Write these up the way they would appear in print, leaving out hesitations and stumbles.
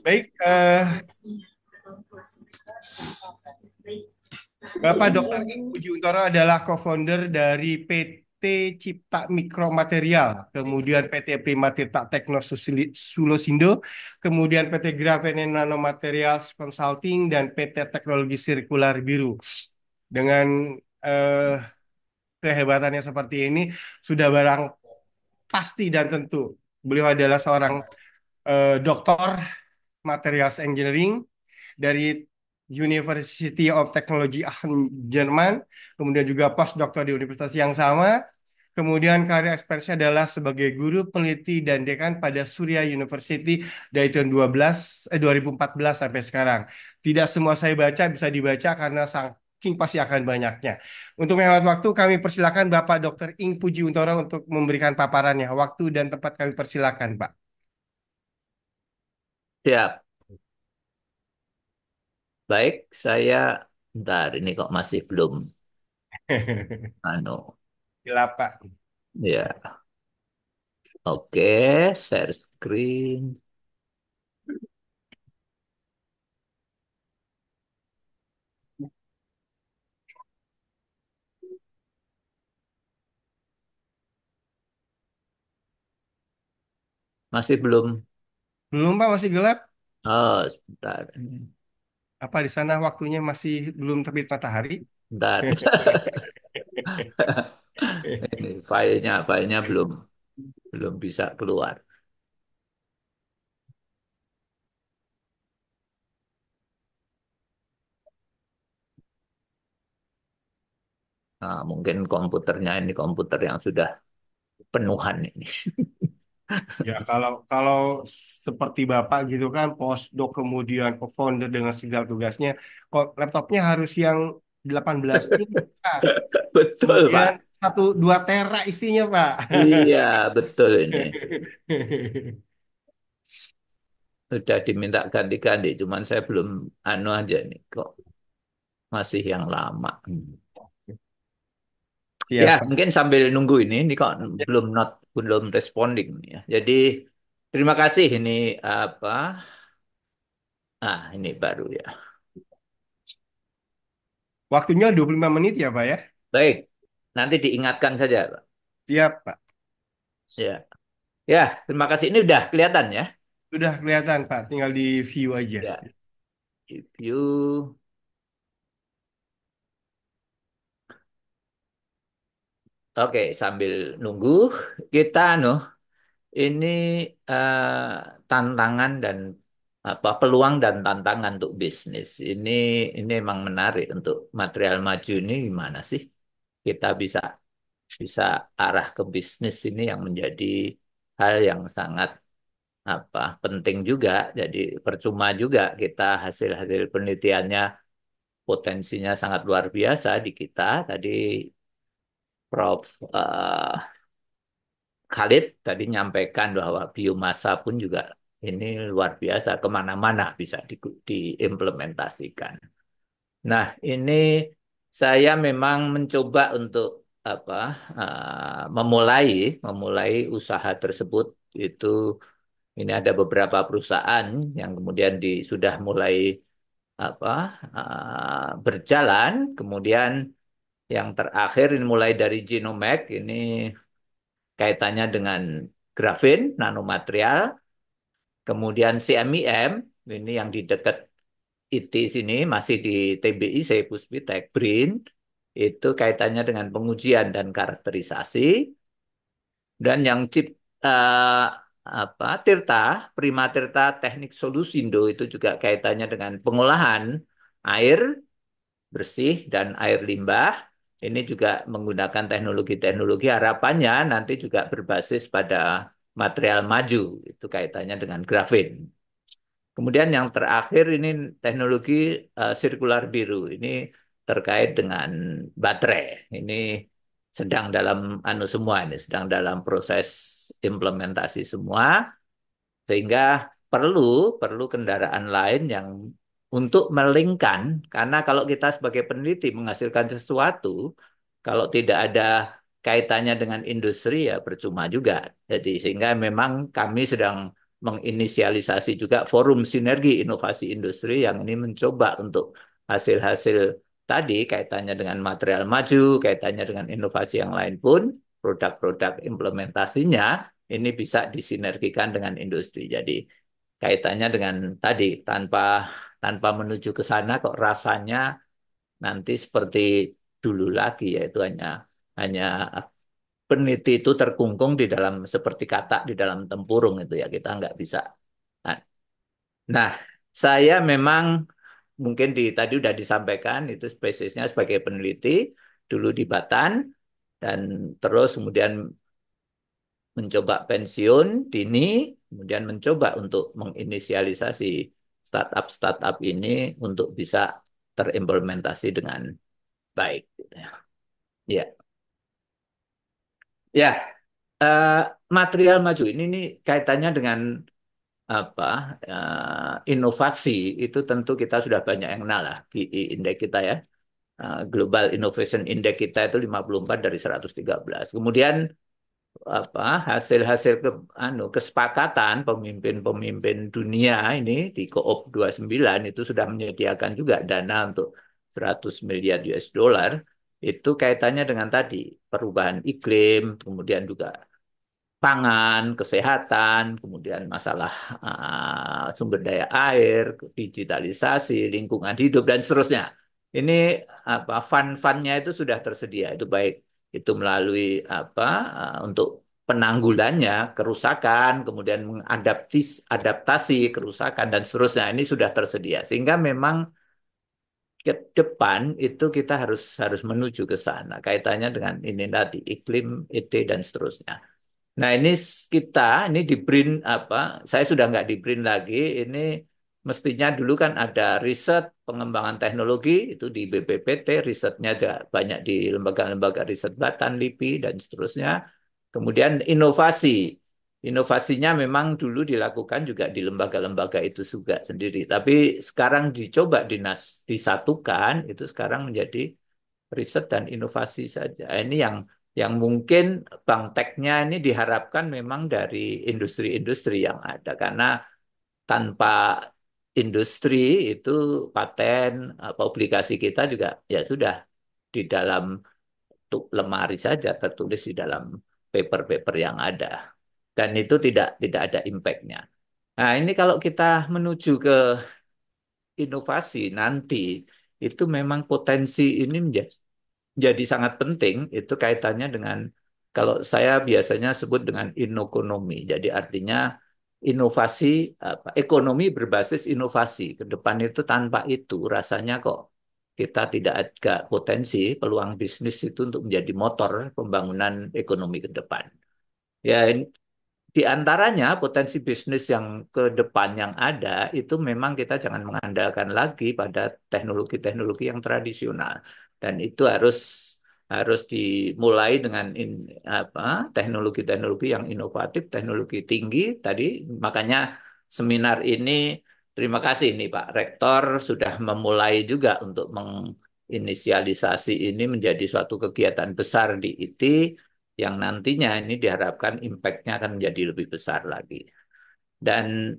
Baik, Bapak Dr. Ing Pujiuntoro adalah co-founder dari PT Cipta Mikromaterial, kemudian PT Primatirta Tekno Sulosindo, kemudian PT Grafen Nanomaterials Consulting, dan PT Teknologi Sirkular Biru. Dengan eh, kehebatannya seperti ini, sudah barang pasti dan tentu beliau adalah seorang doktor Materials Engineering dari University of Technology Aachen, Jerman, kemudian juga postdoktor di universitas yang sama. Kemudian karya ekspertnya adalah sebagai guru peneliti dan dekan pada Surya University dari tahun 2014 sampai sekarang. Tidak semua saya baca bisa dibaca karena saking pasti akan banyaknya. Untuk menghemat waktu, kami persilakan Bapak Dr. Ing Pujiuntoro untuk memberikan paparannya. Waktu dan tempat kami persilakan, Pak. Siap. Baik, saya bentar ini kok masih belum anu. Gila, Pak. Ya, oke, share screen. Masih belum. Belum, Pak, masih gelap. Oh, sebentar. Apa di sana waktunya masih belum terbit matahari? Bentar. Ini filenya belum belum bisa keluar. Nah, mungkin komputernya ini komputer yang sudah penuhan ini. Ya, kalau kalau seperti Bapak gitu kan, postdoc kemudian co-founder dengan segala tugasnya, kok laptopnya harus yang 18 inch, Pak. Betul, Kemudian Pak. 1-2 tera isinya, Pak. Iya, betul ini. Sudah diminta ganti-ganti, cuman saya belum anu aja nih kok masih yang lama. Ya, Siap, Pak. mungkin sambil nunggu ini kok belum responding nih ya. Jadi terima kasih ini apa? Ini baru ya. Waktunya 25 menit ya, Pak ya? Baik, nanti diingatkan saja, Pak. Siap, Pak. Ya, ya, terima kasih. Ini udah kelihatan ya. Sudah kelihatan, Pak. Tinggal di view aja. Ya, review. Oke, sambil nunggu kita ini tantangan dan apa peluang dan tantangan untuk bisnis. Ini emang menarik untuk material maju ini gimana sih? Kita bisa bisa arah ke bisnis ini yang menjadi hal yang sangat apa penting juga. Jadi percuma juga kita hasil-hasil penelitiannya potensinya sangat luar biasa di kita. Tadi Prof. Khalid tadi nyampaikan bahwa biomasa pun juga ini luar biasa kemana-mana bisa diimplementasikan. Nah, ini saya memang mencoba untuk apa memulai memulai usaha tersebut itu ini ada beberapa perusahaan yang kemudian sudah mulai apa berjalan, kemudian yang terakhir ini mulai dari Genomac ini kaitannya dengan grafin nanomaterial, kemudian CMIM ini yang di dekat IT sini masih di TBIC Puspitek BRIN itu kaitannya dengan pengujian dan karakterisasi dan yang chip eh, apa Tirta Prima Tirta Teknik Solusindo itu juga kaitannya dengan pengolahan air bersih dan air limbah. Ini juga menggunakan teknologi-teknologi harapannya nanti juga berbasis pada material maju itu kaitannya dengan grafin. Kemudian yang terakhir ini teknologi sirkular biru. Ini terkait dengan baterai. Ini sedang dalam semua ini sedang dalam proses implementasi semua sehingga perlu perlu kendaraan lain yang untuk melingkan karena kalau kita sebagai peneliti menghasilkan sesuatu kalau tidak ada kaitannya dengan industri ya percuma juga. Jadi sehingga memang kami sedang menginisialisasi juga forum sinergi inovasi industri yang ini mencoba untuk hasil-hasil tadi kaitannya dengan material maju, kaitannya dengan inovasi yang lain pun, produk-produk implementasinya ini bisa disinergikan dengan industri. Jadi kaitannya dengan tadi tanpa tanpa menuju ke sana kok rasanya nanti seperti dulu lagi, yaitu hanya peneliti itu terkungkung di dalam seperti katak di dalam tempurung itu ya, kita nggak bisa. Nah, nah, saya memang mungkin tadi udah disampaikan itu spesiesnya sebagai peneliti dulu di Batan, dan terus kemudian mencoba pensiun dini, kemudian mencoba untuk menginisialisasi startup-startup ini untuk bisa terimplementasi dengan baik. Ya, ya. eh, Material maju ini nih kaitannya dengan apa inovasi itu tentu kita sudah banyak yang kenal lah GI Index kita ya. Global Innovation Index kita itu 54 dari 113. Kemudian apa hasil-hasil kesepakatan pemimpin-pemimpin dunia ini di COP29 itu sudah menyediakan juga dana untuk 100 miliar US dollar itu kaitannya dengan tadi perubahan iklim, kemudian juga pangan, kesehatan, kemudian masalah sumber daya air, digitalisasi, lingkungan hidup dan seterusnya. Ini apa fund-fundnya itu sudah tersedia, itu baik itu melalui apa untuk penanggulannya kerusakan, kemudian mengadaptasi kerusakan dan seterusnya. Ini sudah tersedia sehingga memang ke depan itu kita harus harus menuju ke sana kaitannya dengan ini tadi iklim, ET dan seterusnya. Nah, ini kita ini di BRIN apa? Saya sudah nggak di BRIN lagi. Ini mestinya dulu kan ada riset pengembangan teknologi itu di BPPT, risetnya ada banyak di lembaga-lembaga riset Batan, LIPI dan seterusnya. Kemudian inovasi. Inovasinya memang dulu dilakukan juga di lembaga-lembaga itu juga sendiri. Tapi sekarang dicoba disatukan, itu sekarang menjadi riset dan inovasi saja. Ini yang mungkin bank teknya ini diharapkan memang dari industri-industri yang ada karena tanpa industri itu paten publikasi kita juga ya sudah di dalam lemari saja tertulis di dalam paper-paper yang ada dan itu tidak ada impact-nya. Nah, ini kalau kita menuju ke inovasi nanti itu memang potensi ini jadi sangat penting itu kaitannya dengan kalau saya biasanya sebut dengan inokonomi. Jadi artinya inovasi ekonomi berbasis inovasi. Ke depan itu tanpa itu rasanya kok kita tidak ada potensi peluang bisnis itu untuk menjadi motor pembangunan ekonomi ke depan. Ya, di antaranya potensi bisnis yang ke depan yang ada itu memang kita jangan mengandalkan lagi pada teknologi-teknologi yang tradisional dan itu harus harus dimulai dengan apa teknologi-teknologi yang inovatif, teknologi tinggi tadi makanya seminar ini terima kasih nih Pak Rektor sudah memulai juga untuk menginisialisasi ini menjadi suatu kegiatan besar di IT yang nantinya ini diharapkan impact-nya akan menjadi lebih besar lagi. Dan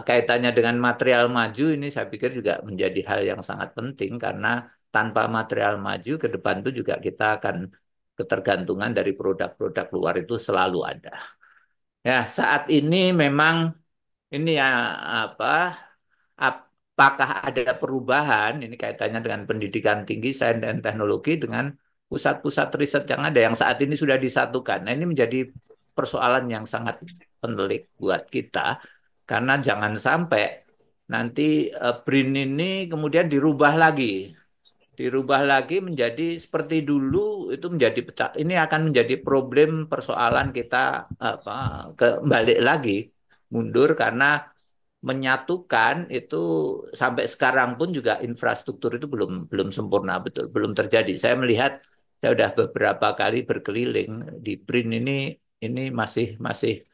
kaitannya dengan material maju ini saya pikir juga menjadi hal yang sangat penting karena tanpa material maju ke depan itu juga kita akan ketergantungan dari produk-produk luar itu selalu ada. Ya, saat ini memang ini ya apa apakah ada perubahan ini kaitannya dengan pendidikan tinggi, sains dan teknologi dengan pusat-pusat riset yang ada yang saat ini sudah disatukan. Nah, ini menjadi persoalan yang sangat penelik buat kita karena jangan sampai nanti BRIN ini kemudian dirubah lagi menjadi seperti dulu itu menjadi pecah. Ini akan menjadi problem persoalan kita apa kembali lagi mundur karena menyatukan itu sampai sekarang pun juga infrastruktur itu belum belum sempurna betul, belum terjadi. Saya melihat saya sudah beberapa kali berkeliling di BRIN ini masih masih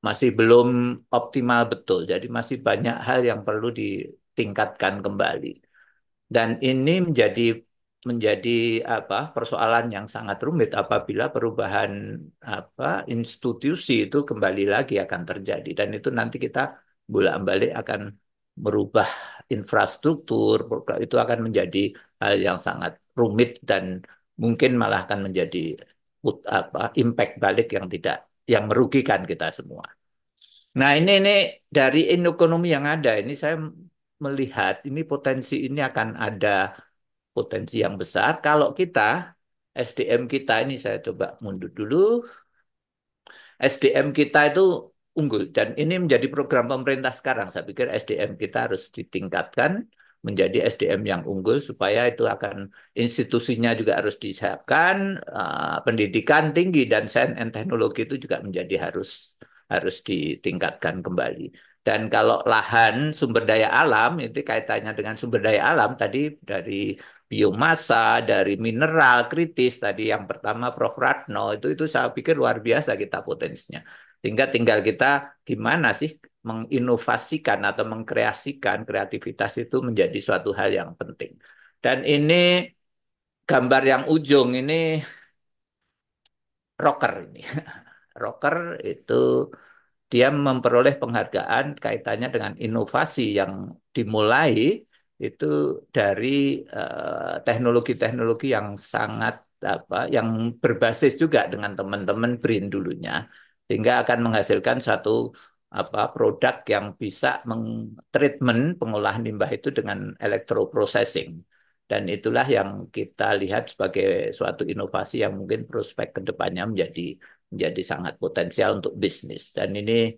masih belum optimal betul. Jadi masih banyak hal yang perlu ditingkatkan kembali. Dan ini menjadi menjadi persoalan yang sangat rumit apabila perubahan institusi itu kembali lagi akan terjadi dan itu nanti kita bolak-balik akan merubah infrastruktur itu akan menjadi hal yang sangat rumit dan mungkin malah akan menjadi impact balik yang tidak yang merugikan kita semua. Nah, ini dari ekonomi yang ada ini saya melihat ini potensi ini akan ada potensi yang besar kalau kita SDM kita ini saya coba mundur dulu. SDM kita itu unggul dan ini menjadi program pemerintah sekarang. Saya pikir SDM kita harus ditingkatkan menjadi SDM yang unggul supaya itu akan institusinya juga harus disiapkan, pendidikan tinggi dan sains dan teknologi itu juga menjadi harus ditingkatkan kembali. Dan kalau lahan sumber daya alam itu kaitannya dengan sumber daya alam tadi dari biomasa, dari mineral kritis tadi yang pertama Prof. Ratno itu saya pikir luar biasa kita potensinya. Sehingga tinggal kita gimana sih menginovasikan atau mengkreasikan kreativitas itu menjadi suatu hal yang penting. Dan ini gambar yang ujung ini rocker ini. Rocker itu dia memperoleh penghargaan kaitannya dengan inovasi yang dimulai itu dari teknologi-teknologi yang sangat yang berbasis juga dengan teman-teman BRIN dulunya sehingga akan menghasilkan satu produk yang bisa mentreatment pengolahan limbah itu dengan electroprocessing dan itulah yang kita lihat sebagai suatu inovasi yang mungkin prospek ke depannya menjadi sangat potensial untuk bisnis. Dan ini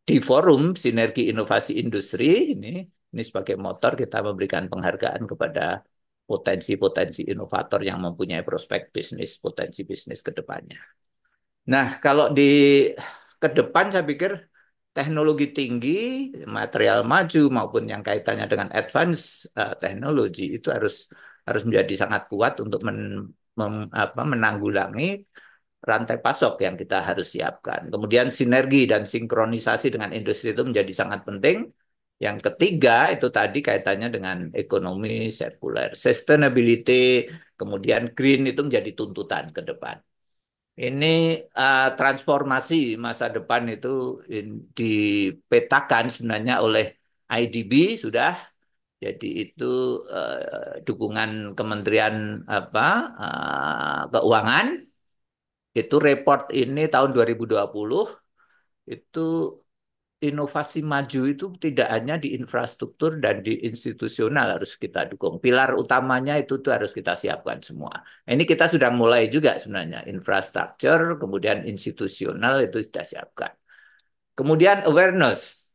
di forum Sinergi Inovasi Industri ini sebagai motor kita memberikan penghargaan kepada potensi-potensi inovator yang mempunyai prospek bisnis, potensi bisnis ke depannya. Nah, kalau di ke depan saya pikir teknologi tinggi, material maju maupun yang kaitannya dengan advance teknologi itu harus menjadi sangat kuat untuk menanggulangi rantai pasok yang kita harus siapkan. Kemudian sinergi dan sinkronisasi dengan industri itu menjadi sangat penting. Yang ketiga itu tadi kaitannya dengan ekonomi sirkular, sustainability, kemudian green itu menjadi tuntutan ke depan. Ini transformasi masa depan itu dipetakan sebenarnya oleh IDB sudah. Jadi itu dukungan Kementerian Keuangan itu report ini tahun 2020 itu inovasi maju itu tidak hanya di infrastruktur dan di institusional harus kita dukung. Pilar utamanya itu tuh harus kita siapkan semua. Ini kita sudah mulai juga sebenarnya. Infrastruktur, kemudian institusional itu kita siapkan. Kemudian awareness,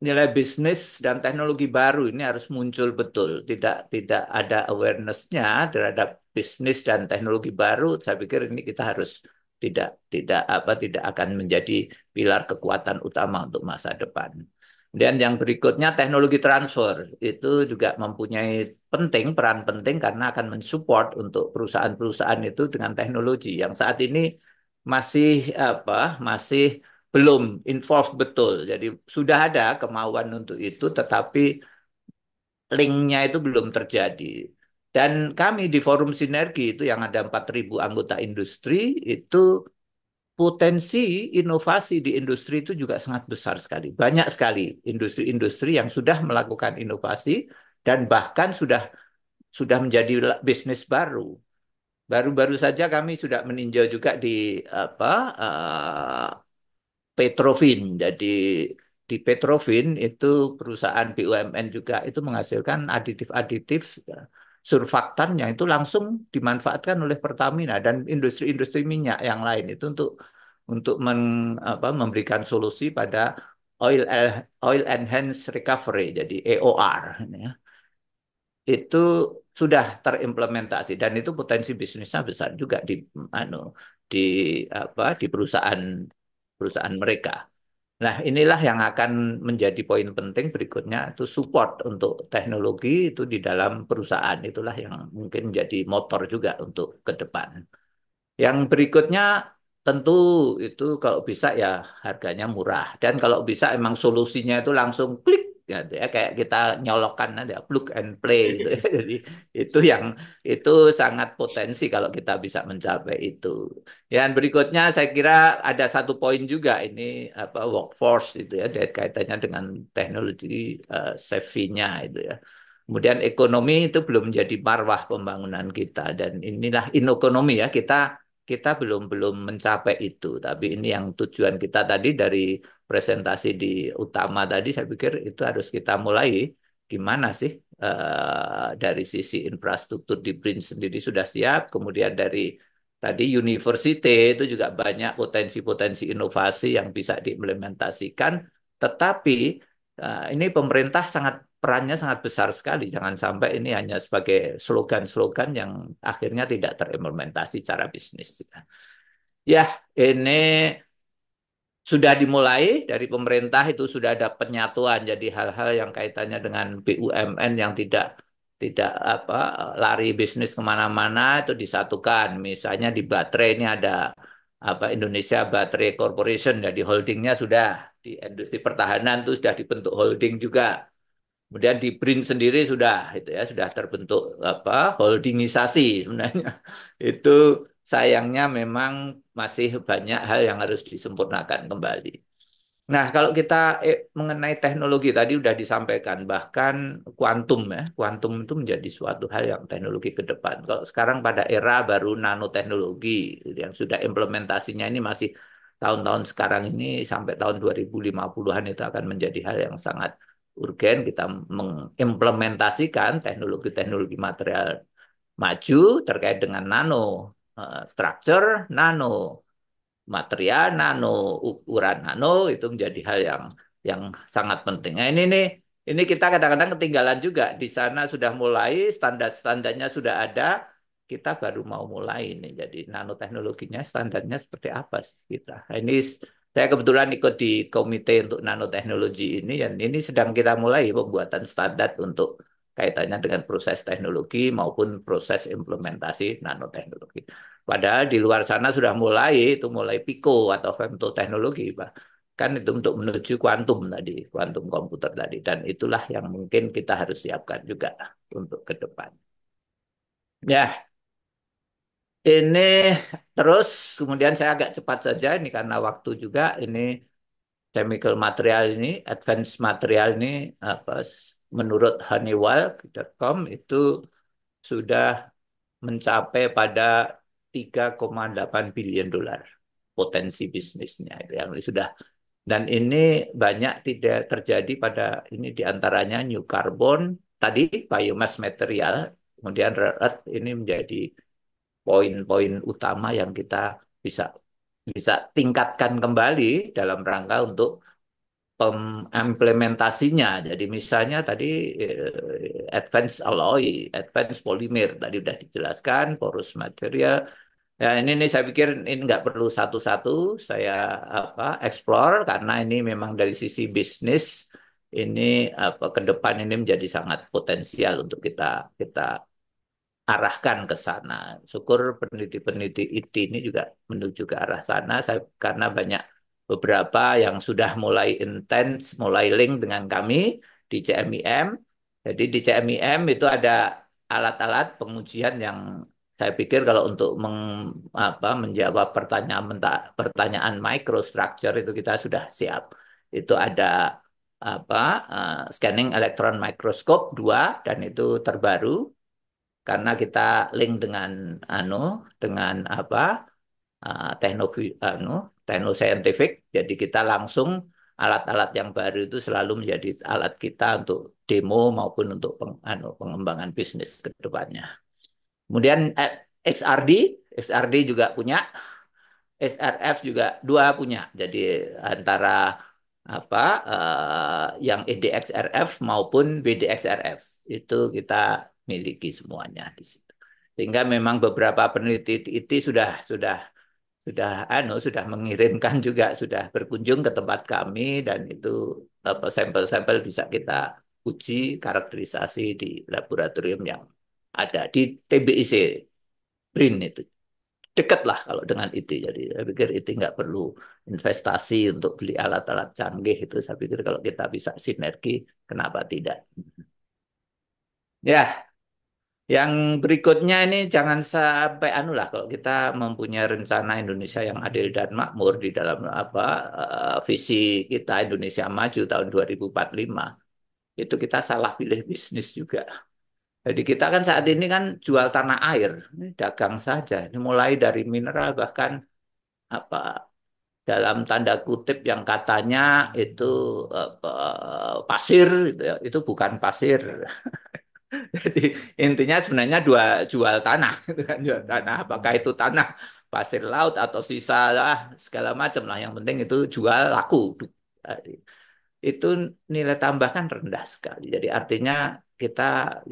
nilai bisnis dan teknologi baru ini harus muncul betul. Tidak ada awareness-nya terhadap bisnis dan teknologi baru. Saya pikir ini kita harus tidak akan menjadi pilar kekuatan utama untuk masa depan. Dan yang berikutnya teknologi transfer itu juga mempunyai peran penting karena akan mensupport untuk perusahaan-perusahaan itu dengan teknologi yang saat ini masih masih belum involved betul. Jadi sudah ada kemauan untuk itu, tetapi linknya itu belum terjadi. Dan kami di Forum Sinergi itu yang ada 4.000 anggota industri, itu potensi inovasi di industri itu juga sangat besar sekali. Banyak sekali industri-industri yang sudah melakukan inovasi dan bahkan sudah menjadi bisnis baru. Baru-baru saja kami sudah meninjau juga di Petrovin. Jadi di Petrovin itu perusahaan BUMN juga itu menghasilkan aditif-aditif surfaktan yang itu langsung dimanfaatkan oleh Pertamina dan industri-industri minyak yang lain itu untuk memberikan solusi pada oil oil enhanced recovery jadi EOR ya. Itu sudah terimplementasi dan itu potensi bisnisnya besar juga di di perusahaan mereka. Nah, inilah yang akan menjadi poin penting berikutnya itu support untuk teknologi itu di dalam perusahaan. Itulah yang mungkin menjadi motor juga untuk ke depan. Yang berikutnya tentu itu kalau bisa ya harganya murah. Dan kalau bisa emang solusinya itu langsung klik gitu ya, kayak kita nyolokkan ada plug and play gitu ya. Jadi itu yang itu sangat potensi kalau kita bisa mencapai itu. Dan berikutnya saya kira ada satu poin juga ini apa workforce itu ya, dari kaitannya dengan teknologi savvy-nya itu ya. Kemudian ekonomi itu belum menjadi marwah pembangunan kita dan inilah inokonomi ya, kita belum belum mencapai itu. Tapi ini yang tujuan kita tadi dari presentasi di utama tadi, saya pikir itu harus kita mulai gimana sih dari sisi infrastruktur di BRIN sendiri sudah siap, kemudian dari tadi university itu juga banyak potensi-potensi inovasi yang bisa diimplementasikan, tetapi ini pemerintah sangat perannya sangat besar sekali. Jangan sampai ini hanya sebagai slogan-slogan yang akhirnya tidak terimplementasi secara bisnis. Ya, ini sudah dimulai dari pemerintah itu sudah ada penyatuan jadi hal-hal yang kaitannya dengan BUMN yang tidak tidak apa lari bisnis kemana-mana itu disatukan. Misalnya di baterai ini ada apa Indonesia Battery Corporation jadi holdingnya sudah di industri pertahanan itu sudah dibentuk holding juga. Kemudian di BRIN sendiri sudah itu ya sudah terbentuk apa holdingisasi sebenarnya. Itu sayangnya memang masih banyak hal yang harus disempurnakan kembali. Nah, kalau kita mengenai teknologi tadi sudah disampaikan, bahkan kuantum ya, kuantum itu menjadi suatu hal yang teknologi ke depan. Kalau sekarang pada era baru nanoteknologi yang sudah implementasinya ini masih tahun-tahun sekarang ini sampai tahun 2050-an itu akan menjadi hal yang sangat urgen kita mengimplementasikan teknologi-teknologi material maju terkait dengan nano structure, nano material nano, ukuran nano itu menjadi hal yang sangat penting. Nah, ini kita kadang-kadang ketinggalan juga di sana sudah mulai standar-standarnya sudah ada, kita baru mau mulai ini. Jadi nanoteknologinya standarnya seperti apa sih kita? Nah, ini saya kebetulan ikut di komite untuk nanoteknologi ini dan ini sedang kita mulai pembuatan standar untuk kaitannya dengan proses teknologi maupun proses implementasi nanoteknologi. Padahal di luar sana sudah mulai itu mulai Pico atau femtoteknologi, Pak. Kan itu untuk menuju kuantum tadi, kuantum komputer tadi. Dan itulah yang mungkin kita harus siapkan juga untuk ke depan. Ya, ini terus kemudian saya agak cepat saja ini karena waktu juga ini chemical material ini, advanced material ini apa menurut Honeywell.com itu sudah mencapai pada 3,8 billion dolar potensi bisnisnya itu yang sudah dan ini banyak tidak terjadi pada ini diantaranya new carbon tadi biomass material kemudian rare earth ini menjadi poin-poin utama yang kita bisa bisa tingkatkan kembali dalam rangka untuk implementasinya. Jadi misalnya tadi advanced alloy, advanced polymer tadi sudah dijelaskan, porous material. Ya ini saya pikir ini nggak perlu satu-satu saya apa explore karena ini memang dari sisi bisnis ini apa ke depan ini menjadi sangat potensial untuk kita kita arahkan ke sana. Syukur peneliti-peneliti IT ini juga menuju ke arah sana. Karena banyak beberapa yang sudah mulai intens, mulai link dengan kami di CMIM. Jadi di CMIM itu ada alat-alat pengujian yang saya pikir kalau untuk menjawab pertanyaan microstructure itu kita sudah siap. Itu ada apa scanning electron microscope 2 dan itu terbaru karena kita link dengan dengan apa tekno anu tekno scientific jadi kita langsung alat-alat yang baru itu selalu menjadi alat kita untuk demo maupun untuk pengembangan bisnis ke depannya. Kemudian XRD XRD juga punya SRF juga dua punya. Jadi antara apa yang EDXRF maupun BDXRF itu kita miliki semuanya di situ. Sehingga memang beberapa peneliti IT sudah mengirimkan juga sudah berkunjung ke tempat kami dan itu sampel-sampel bisa kita uji karakterisasi di laboratorium yang ada di TBIC BRIN itu. dekat lah kalau dengan IT. Jadi saya pikir IT nggak perlu investasi untuk beli alat-alat canggih itu. Saya pikir kalau kita bisa sinergi, kenapa tidak? Ya, yang berikutnya ini jangan sampai anu lah kalau kita mempunyai rencana Indonesia yang adil dan makmur di dalam apa visi kita Indonesia maju tahun 2045 itu kita salah pilih bisnis juga. Jadi kita kan saat ini kan jual tanah air, ini dagang saja. Ini mulai dari mineral bahkan apa dalam tanda kutip yang katanya itu apa, pasir gitu ya, itu bukan pasir. Jadi intinya sebenarnya dua jual tanah, gitu kan, jual tanah. Apakah itu tanah pasir laut atau sisa segala macam lah. Yang penting itu jual laku. Jadi, itu nilai tambah kan rendah sekali. Jadi artinya kita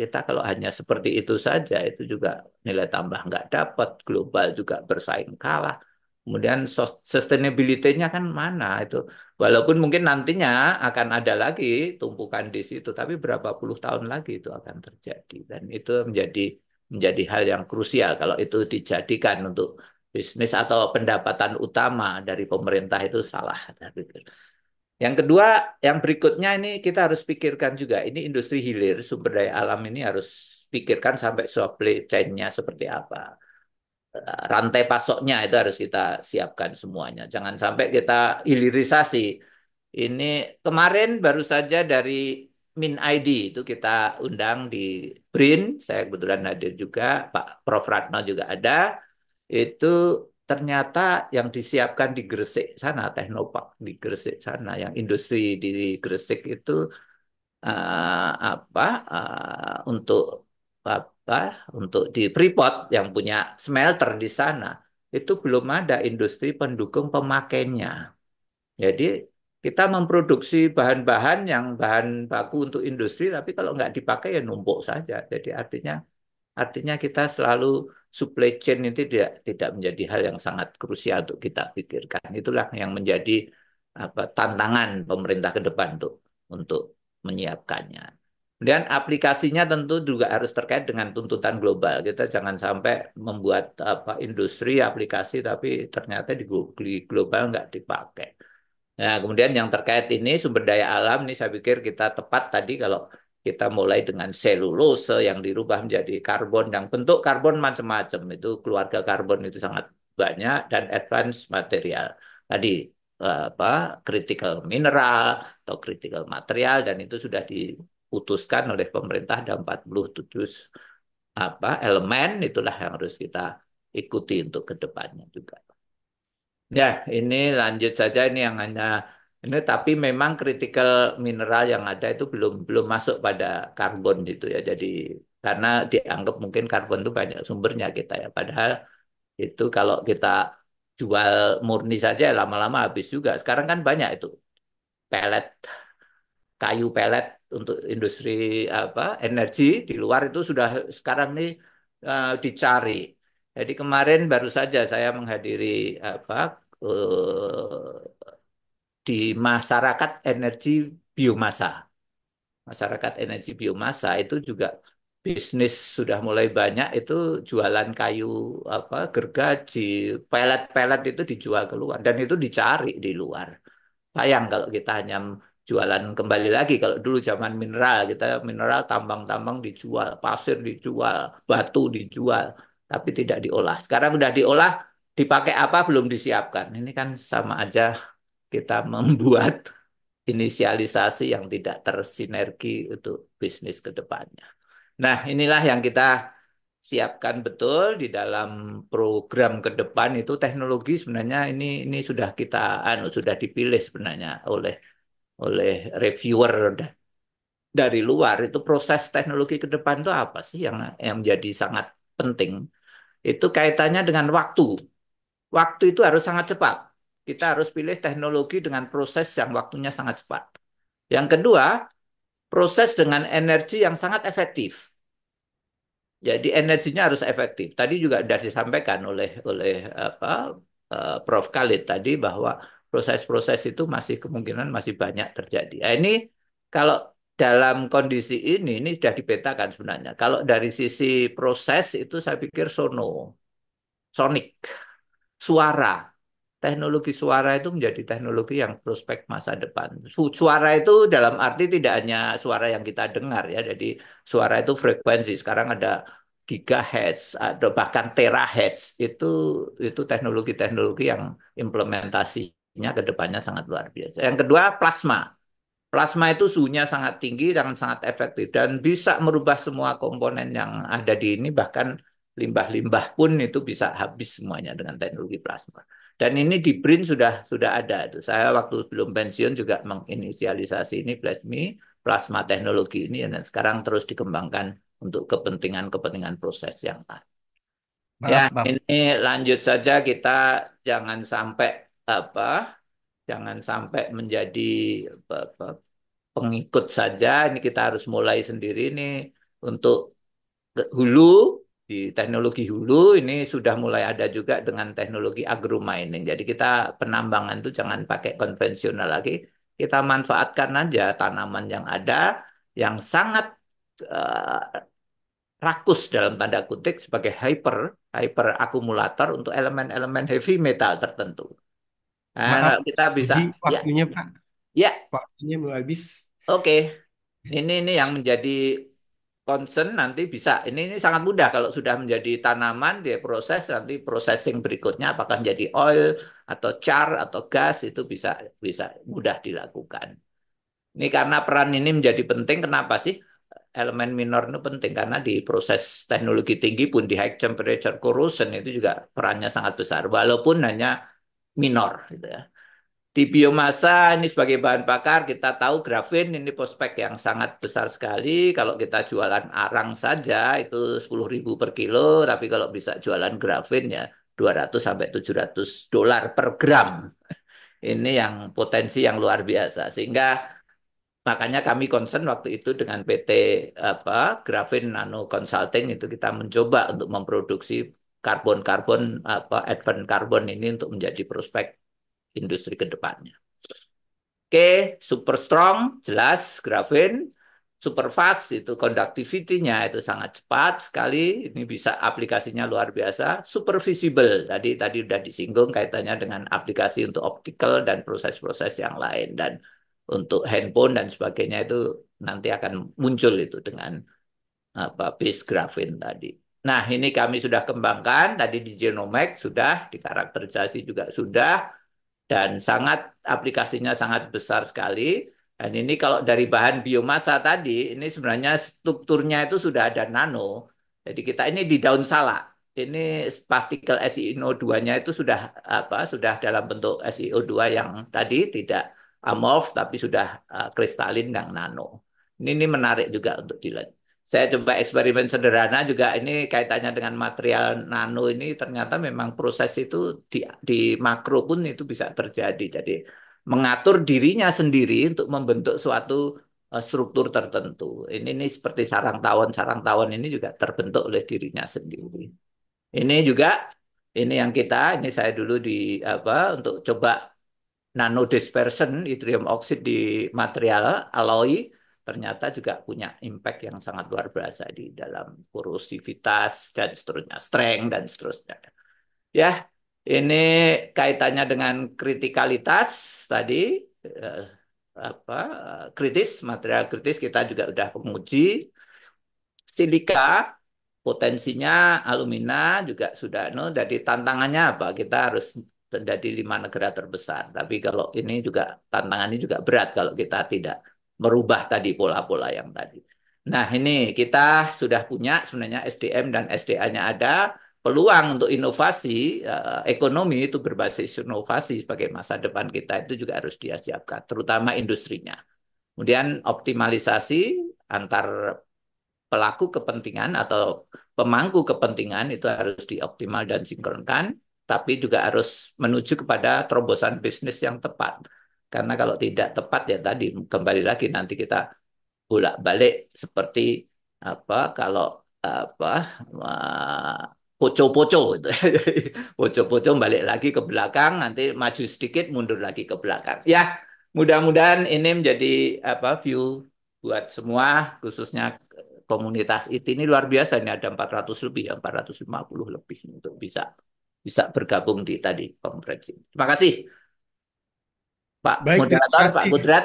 kita kalau hanya seperti itu saja itu juga nilai tambah nggak dapat, global juga bersaing kalah. Kemudian sustainability-nya kan mana itu? Walaupun mungkin nantinya akan ada lagi tumpukan di situ, tapi berapa puluh tahun lagi itu akan terjadi dan itu menjadi hal yang krusial kalau itu dijadikan untuk bisnis atau pendapatan utama dari pemerintah itu salah. Saya pikir. Yang kedua, yang berikutnya ini kita harus pikirkan juga. Ini industri hilir, sumber daya alam ini harus pikirkan sampai supply chain-nya seperti apa. Rantai pasoknya itu harus kita siapkan semuanya. Jangan sampai kita hilirisasi. Ini kemarin baru saja dari Min ID itu kita undang di BRIN. Saya kebetulan hadir juga, Pak Prof. Ratno juga ada. Itu ternyata yang disiapkan di Gresik sana, Teknopark di Gresik sana, yang industri di Gresik itu apa untuk apa untuk di Freeport yang punya smelter di sana itu belum ada industri pendukung pemakainya. Jadi kita memproduksi bahan-bahan yang bahan baku untuk industri, tapi kalau nggak dipakai ya numpuk saja. Jadi artinya kita selalu supply chain itu tidak menjadi hal yang sangat krusial untuk kita pikirkan. Itulah yang menjadi apa tantangan pemerintah ke depan untuk menyiapkannya. Kemudian aplikasinya tentu juga harus terkait dengan tuntutan global. Kita jangan sampai membuat apa industri aplikasi tapi ternyata di global nggak dipakai. Nah, kemudian yang terkait ini sumber daya alam ini saya pikir kita tepat tadi kalau kita mulai dengan selulose yang dirubah menjadi karbon yang bentuk karbon macam-macam itu keluarga karbon itu sangat banyak dan advanced material. Tadi apa critical mineral atau critical material dan itu sudah diputuskan oleh pemerintah ada 47 apa elemen itulah yang harus kita ikuti untuk kedepannya juga. Ya, ini lanjut saja ini yang hanya ini tapi memang kritikal mineral yang ada itu belum belum masuk pada karbon itu ya. Jadi karena dianggap mungkin karbon itu banyak sumbernya kita ya. Padahal itu kalau kita jual murni saja lama-lama habis juga. Sekarang kan banyak itu pelet kayu pelet untuk industri apa energi di luar itu sudah sekarang nih dicari. Jadi kemarin baru saja saya menghadiri apa di masyarakat energi biomasa. Masyarakat energi biomasa itu juga bisnis sudah mulai banyak itu jualan kayu apa gergaji, pelet-pelet itu dijual keluar dan itu dicari di luar. Sayang kalau kita hanya jualan kembali lagi kalau dulu zaman mineral kita mineral tambang-tambang dijual, pasir dijual, batu dijual, tapi tidak diolah. Sekarang udah diolah, dipakai apa belum disiapkan. Ini kan sama aja kita membuat inisialisasi yang tidak tersinergi untuk bisnis ke depannya. Nah, inilah yang kita siapkan betul di dalam program ke depan itu teknologi sebenarnya ini sudah kita sudah dipilih sebenarnya oleh oleh reviewer dari luar itu proses teknologi ke depan itu apa sih yang menjadi sangat penting itu kaitannya dengan waktu. Waktu itu harus sangat cepat. Kita harus pilih teknologi dengan proses yang waktunya sangat cepat. Yang kedua, proses dengan energi yang sangat efektif. Jadi energinya harus efektif. Tadi juga sudah disampaikan oleh apa Prof. Khalid tadi bahwa proses-proses itu masih kemungkinan masih banyak terjadi. Nah, ini kalau dalam kondisi ini sudah dipetakan sebenarnya. Kalau dari sisi proses itu saya pikir sono. Sonic, suara. Teknologi suara itu menjadi teknologi yang prospek masa depan. Suara itu dalam arti tidak hanya suara yang kita dengar ya. Jadi suara itu frekuensi. Sekarang ada gigahertz, ada bahkan terahertz. Itu teknologi-teknologi yang implementasinya ke depannya sangat luar biasa. Yang kedua, plasma. Plasma itu suhunya sangat tinggi dan sangat efektif dan bisa merubah semua komponen yang ada di ini, bahkan limbah-limbah pun itu bisa habis semuanya dengan teknologi plasma. Dan ini di BRIN sudah ada. Itu saya waktu belum pensiun juga menginisialisasi ini plasma teknologi ini dan sekarang terus dikembangkan untuk kepentingan-kepentingan proses yang lain. Ya, Maaf, Bang. ini lanjut saja kita jangan sampai apa jangan sampai menjadi apa, pengikut saja. Ini kita harus mulai sendiri nih untuk hulu di teknologi hulu ini sudah mulai ada juga dengan teknologi agromining. Jadi kita penambangan itu jangan pakai konvensional lagi. Kita manfaatkan aja tanaman yang ada yang sangat eh, rakus dalam tanda kutip sebagai hyper akumulator untuk elemen-elemen heavy metal tertentu. Maaf, Nah, kita bisa Budi, ya waktunya Pak. ya Waktunya mulai habis. oke. Ini yang menjadi concern nanti bisa. Ini sangat mudah kalau sudah menjadi tanaman dia proses nanti processing berikutnya apakah menjadi oil atau char atau gas itu bisa bisa mudah dilakukan. Ini karena peran ini menjadi penting. Kenapa sih elemen minor itu penting? Karena di proses teknologi tinggi pun di high temperature corrosion itu juga perannya sangat besar walaupun hanya minor gitu ya. Di biomasa ini sebagai bahan bakar kita tahu grafin ini prospek yang sangat besar sekali. Kalau kita jualan arang saja itu 10.000 per kilo, tapi kalau bisa jualan grafin ya 200 sampai $700 per gram. Ini yang potensi yang luar biasa. Sehingga makanya kami concern waktu itu dengan PT Grafin Nano Consulting itu kita mencoba untuk memproduksi karbon-karbon advent carbon ini untuk menjadi prospek industri ke depannya. Oke, super strong, jelas, grafin. Super fast, itu conductivity-nya itu sangat cepat sekali. Ini bisa aplikasinya luar biasa. Super visible, tadi udah disinggung kaitannya dengan aplikasi untuk optical dan proses-proses yang lain. Dan untuk handphone dan sebagainya itu nanti akan muncul itu dengan base grafin tadi. Nah, ini kami sudah kembangkan. Tadi di Genomic sudah, di karakterisasi juga sudah dan sangat aplikasinya sangat besar sekali. Dan ini kalau dari bahan biomasa tadi, ini sebenarnya strukturnya itu sudah ada nano. Jadi kita ini di daun salak. Ini partikel SiO2-nya itu sudah dalam bentuk SiO2 yang tadi tidak amorf tapi sudah kristalin yang nano. Ini menarik juga untuk dilihat. Saya coba eksperimen sederhana juga ini kaitannya dengan material nano ini ternyata memang proses itu di makro pun itu bisa terjadi. Jadi mengatur dirinya sendiri untuk membentuk suatu struktur tertentu. Ini seperti sarang tawon ini juga terbentuk oleh dirinya sendiri. Ini juga ini saya dulu di untuk coba nano dispersion yttrium oxide di material alloy ternyata juga punya impact yang sangat luar biasa di dalam korosivitas dan seterusnya, strength dan seterusnya. Ya, ini kaitannya dengan kritikalitas tadi kritis, material kritis kita juga sudah menguji silika potensinya alumina juga sudah jadi tantangannya apa kita harus menjadi 5 negara terbesar tapi kalau ini juga tantangan ini juga berat kalau kita tidak merubah tadi pola-pola yang tadi nah ini kita sudah punya sebenarnya SDM dan SDA-nya ada peluang untuk inovasi ekonomi itu berbasis inovasi sebagai masa depan kita itu juga harus dia siapkan terutama industrinya kemudian optimalisasi antar pelaku kepentingan atau pemangku kepentingan itu harus dioptimal dan sinkronkan, tapi juga harus menuju kepada terobosan bisnis yang tepat. Karena kalau tidak tepat ya tadi kembali lagi nanti kita bolak-balik seperti kalau poco-poco itu. Poco-poco balik lagi ke belakang, nanti maju sedikit mundur lagi ke belakang. Ya, mudah-mudahan ini menjadi view buat semua khususnya komunitas IT ini luar biasa ini ada 400 lebih ya 450 lebih untuk bisa bisa bergabung di tadi konferensi. Terima kasih Pak Baik, terima Moderator, Pak kasih. Kudrat,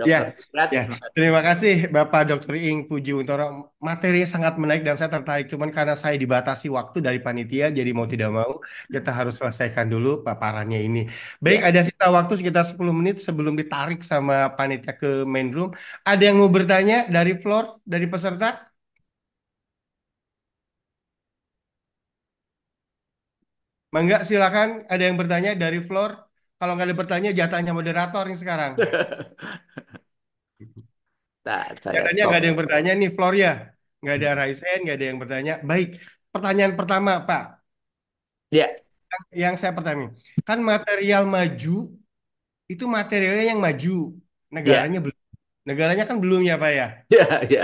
Ya, Dr. Kudrat. ya. Terima kasih. Terima kasih Bapak Dr. Ing Pujiwantoro. Materinya sangat menarik dan saya tertarik. Cuman karena saya dibatasi waktu dari panitia, jadi mau tidak mau kita harus selesaikan dulu paparannya ini. Baik, Ya. ada sisa waktu sekitar 10 menit sebelum ditarik sama panitia ke main room. Ada yang mau bertanya dari floor, dari peserta? Mangga, silakan. Ada yang bertanya dari floor? Kalau nggak ada bertanya, jatahnya moderator nih sekarang. Nah, saya Katanya stop. nggak ada yang bertanya nih, Floor ya. Nggak ada raise hand, nggak ada yang bertanya. Baik, pertanyaan pertama, Pak. Ya, Yang saya pertanyaan, kan material maju itu materialnya yang maju, ya, negaranya belum. Negaranya kan belum ya, Pak ya. ya, ya,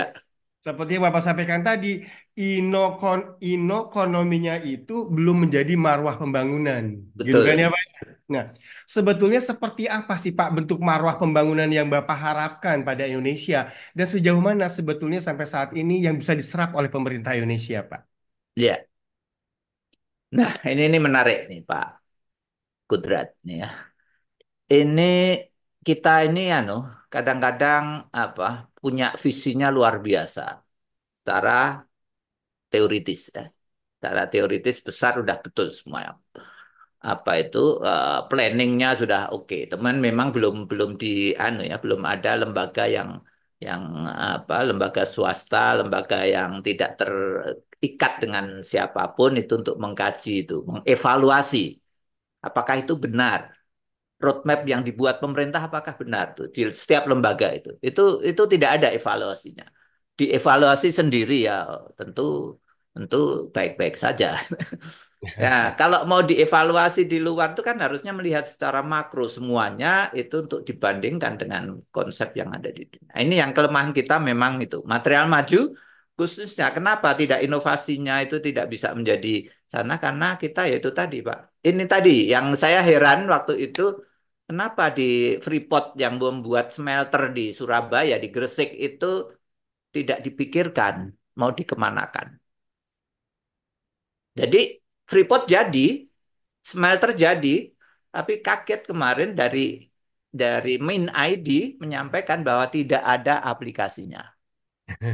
Seperti yang Bapak sampaikan tadi, inokonominya itu belum menjadi marwah pembangunan, gitu kan ya, betul. Pak? Nah, sebetulnya seperti apa sih Pak bentuk marwah pembangunan yang Bapak harapkan pada Indonesia dan sejauh mana sebetulnya sampai saat ini yang bisa diserap oleh pemerintah Indonesia, Pak? Ya. Nah, ini menarik nih Pak Kudrat nih ya. Ini kita ini kadang-kadang apa punya visinya luar biasa secara teoritis ya. Secara teoritis besar udah betul semua. Apa itu planningnya sudah oke. Teman memang belum belum di ya belum ada lembaga yang apa lembaga swasta, lembaga yang tidak terikat dengan siapapun itu untuk mengkaji itu, mengevaluasi apakah itu benar roadmap yang dibuat pemerintah apakah benar tuh di setiap lembaga itu tidak ada evaluasinya dievaluasi sendiri ya tentu tentu baik-baik saja. Ya, kalau mau dievaluasi di luar itu kan harusnya melihat secara makro semuanya itu untuk dibandingkan dengan konsep yang ada di dunia. Ini yang kelemahan kita memang itu. Material maju khususnya kenapa tidak inovasinya itu tidak bisa menjadi sana karena kita yaitu tadi, Pak. Ini tadi yang saya heran waktu itu kenapa di Freeport yang membuat smelter di Surabaya, di Gresik itu tidak dipikirkan mau dikemanakan. Jadi Freeport jadi, smelter jadi, tapi kaget kemarin dari Min ID menyampaikan bahwa tidak ada aplikasinya,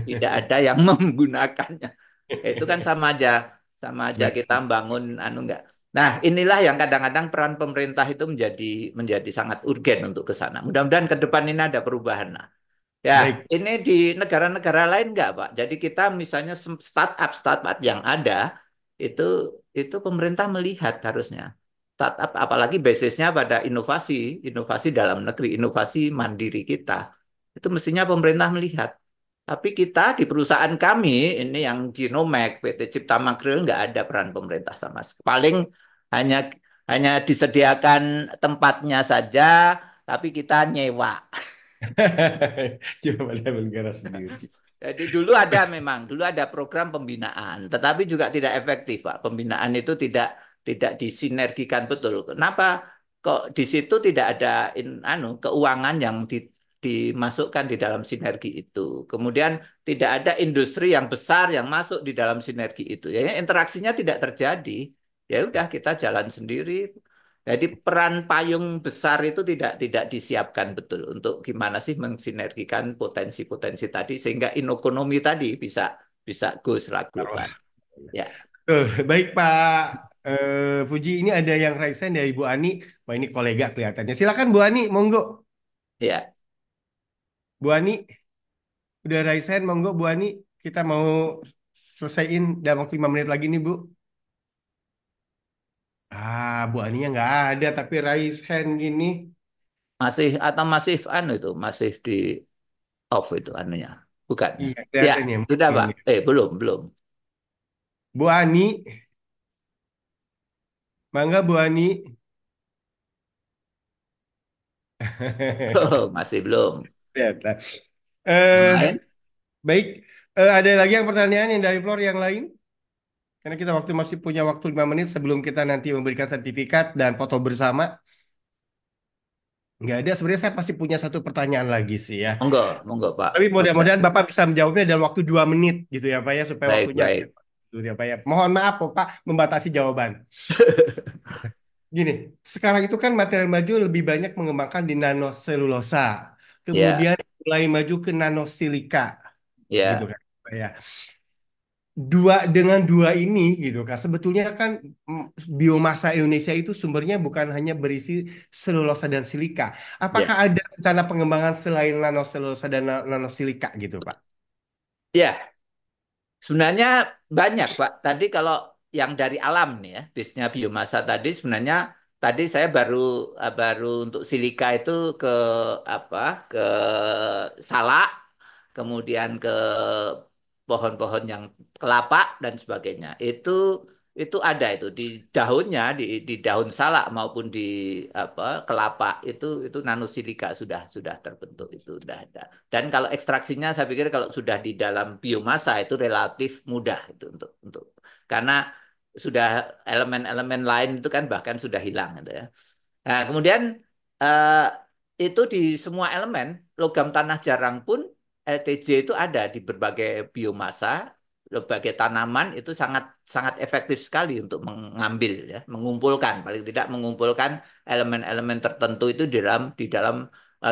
tidak ada yang menggunakannya. Itu kan sama aja kita Betul. bangun enggak. Nah, inilah yang kadang-kadang peran pemerintah itu menjadi sangat urgen untuk ke sana. Mudah-mudahan ke depan ini ada perubahan. Nah, ya, Baik. ini di negara-negara lain enggak, Pak? Jadi kita misalnya startup yang ada itu itu pemerintah melihat harusnya. Startup apalagi basisnya pada inovasi, inovasi dalam negeri, inovasi mandiri kita. Itu mestinya pemerintah melihat. Tapi kita di perusahaan kami ini yang Genomax, PT Cipta Makril nggak ada peran pemerintah sama sekali. Paling hanya hanya disediakan tempatnya saja, tapi kita nyewa. Coba ada negara sendiri. Jadi dulu ada program pembinaan, tetapi juga tidak efektif, Pak. Pembinaan itu tidak disinergikan betul. Kenapa kok di situ tidak ada keuangan yang dimasukkan di dalam sinergi itu. Kemudian tidak ada industri yang besar yang masuk di dalam sinergi itu. Ya interaksinya tidak terjadi. Ya udah kita jalan sendiri. Jadi peran payung besar itu tidak disiapkan betul untuk gimana sih mensinergikan potensi-potensi tadi sehingga inokonomi tadi bisa bisa go secara global. Marwah. Ya, Baik Pak Puji, ini ada yang raise hand dari Bu Ani. Wah ini kolega kelihatannya. Silakan Bu Ani, monggo. ya. Bu Ani, udah raise hand, monggo Bu Ani. Kita mau selesaiin dalam waktu 5 menit lagi nih Bu. Bu Aninya nggak ada, tapi raise hand gini. Masih atau masih itu masih di off itu anunya. Bukan ya. Iya, Ya, kelihatan ya. sudah, Pak. Belum, belum. Bu Ani, mangga Bu Ani. Oh, masih belum. Kelihatan. Yang Eh, lain? baik. Ada lagi yang pertanyaan yang dari floor yang lain? Karena kita masih punya waktu 5 menit sebelum kita nanti memberikan sertifikat dan foto bersama. Nggak ada. Sebenarnya saya pasti punya satu pertanyaan lagi sih ya. Monggo, monggo, Pak. Tapi Bisa. mudah-mudahan Bapak bisa menjawabnya dalam waktu 2 menit gitu ya Pak ya supaya Baik, waktunya baik. Surya Pak ya. Mohon maaf Pak membatasi jawaban. Gini, sekarang itu kan material maju lebih banyak mengembangkan di nanoselulosa, Ya, kemudian mulai maju ke nanosilika, gitu ya, kan, Pak ya. Dengan dua ini gitu kan, sebetulnya kan biomasa Indonesia itu sumbernya bukan hanya berisi selulosa dan silika. ya, Apakah ada rencana pengembangan selain nanoselulosa dan nanosilika gitu, Pak? ya. Sebenarnya banyak, Pak. Tadi kalau yang dari alam nih ya, bisnya biomasa tadi sebenarnya tadi saya baru untuk silika itu ke apa? Ke salak, kemudian ke pohon-pohon yang kelapa dan sebagainya. Itu ada itu di daunnya, di daun salak maupun di kelapa itu nanosilika sudah terbentuk, itu sudah ada. Dan kalau ekstraksinya saya pikir kalau sudah di dalam biomasa itu relatif mudah itu untuk karena sudah elemen-elemen lain itu kan bahkan sudah hilang gitu ya. Nah, kemudian eh, itu di semua elemen logam tanah jarang pun LTJ itu ada di berbagai biomasa, berbagai tanaman itu sangat sangat efektif sekali untuk mengambil ya, mengumpulkan paling tidak mengumpulkan elemen-elemen tertentu itu di dalam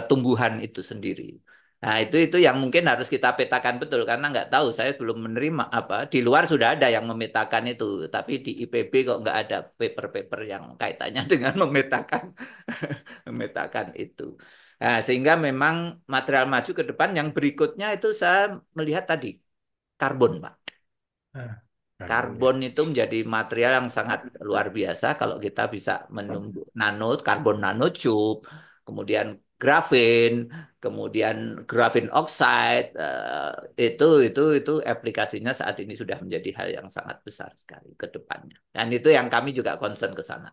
tumbuhan itu sendiri. Nah, itu yang mungkin harus kita petakan betul karena nggak tahu saya belum menerima apa di luar sudah ada yang memetakan itu, tapi di IPB kok nggak ada paper-paper yang kaitannya dengan memetakan itu. Nah, sehingga memang material maju ke depan yang berikutnya itu saya melihat tadi karbon, Pak. Ah, karbon ya. Karbon itu menjadi material yang sangat luar biasa kalau kita bisa menumbuh karbon nanotube, kemudian grafin, kemudian grafin oxide, itu aplikasinya saat ini sudah menjadi hal yang sangat besar sekali ke depannya. Dan itu yang kami juga concern ke sana.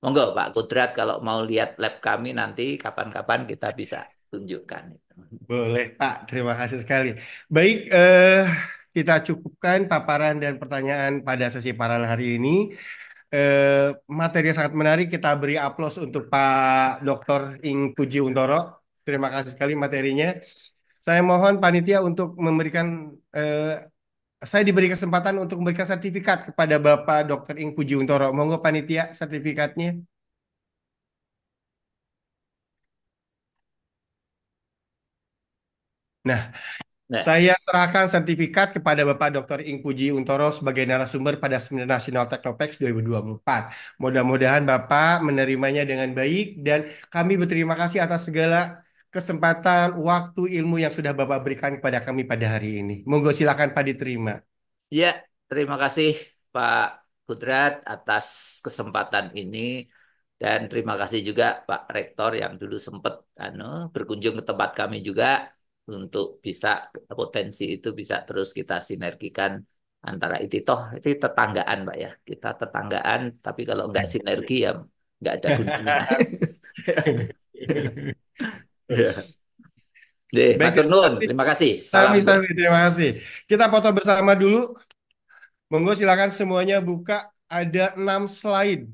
Monggo Pak Kudrat kalau mau lihat lab kami nanti kapan-kapan kita bisa tunjukkan itu. Boleh, Pak. Terima kasih sekali. Baik, kita cukupkan paparan dan pertanyaan pada sesi paralel hari ini. Materi yang sangat menarik. Kita beri aplaus untuk Pak Dr. Ing Puji Untoro. Terima kasih sekali materinya. Saya mohon panitia untuk memberikan, saya diberi kesempatan untuk memberikan sertifikat kepada Bapak Dr. Ing Puji Untoro. Monggo panitia sertifikatnya. Nah, Nah, saya serahkan sertifikat kepada Bapak Dr. Ing Puji Untoro sebagai narasumber pada Seminar Nasional Teknopex 2024. Mudah-mudahan Bapak menerimanya dengan baik dan kami berterima kasih atas segala kesempatan, waktu, ilmu yang sudah Bapak berikan kepada kami pada hari ini. Monggo silakan Pak diterima. ya, terima kasih Pak Kudrat atas kesempatan ini dan terima kasih juga Pak Rektor yang dulu sempat berkunjung ke tempat kami juga untuk bisa potensi itu bisa terus kita sinergikan antara itu tetanggaan Pak ya. Kita tetanggaan tapi kalau nggak sinergi ya nggak ada gunanya. Ya. Deh, Baik, matur terima nuwun. kasih. Terima kasih. Salam buat. Sami-sami, terima kasih. Kita foto bersama dulu. Monggo silakan semuanya buka. Ada 6 slide.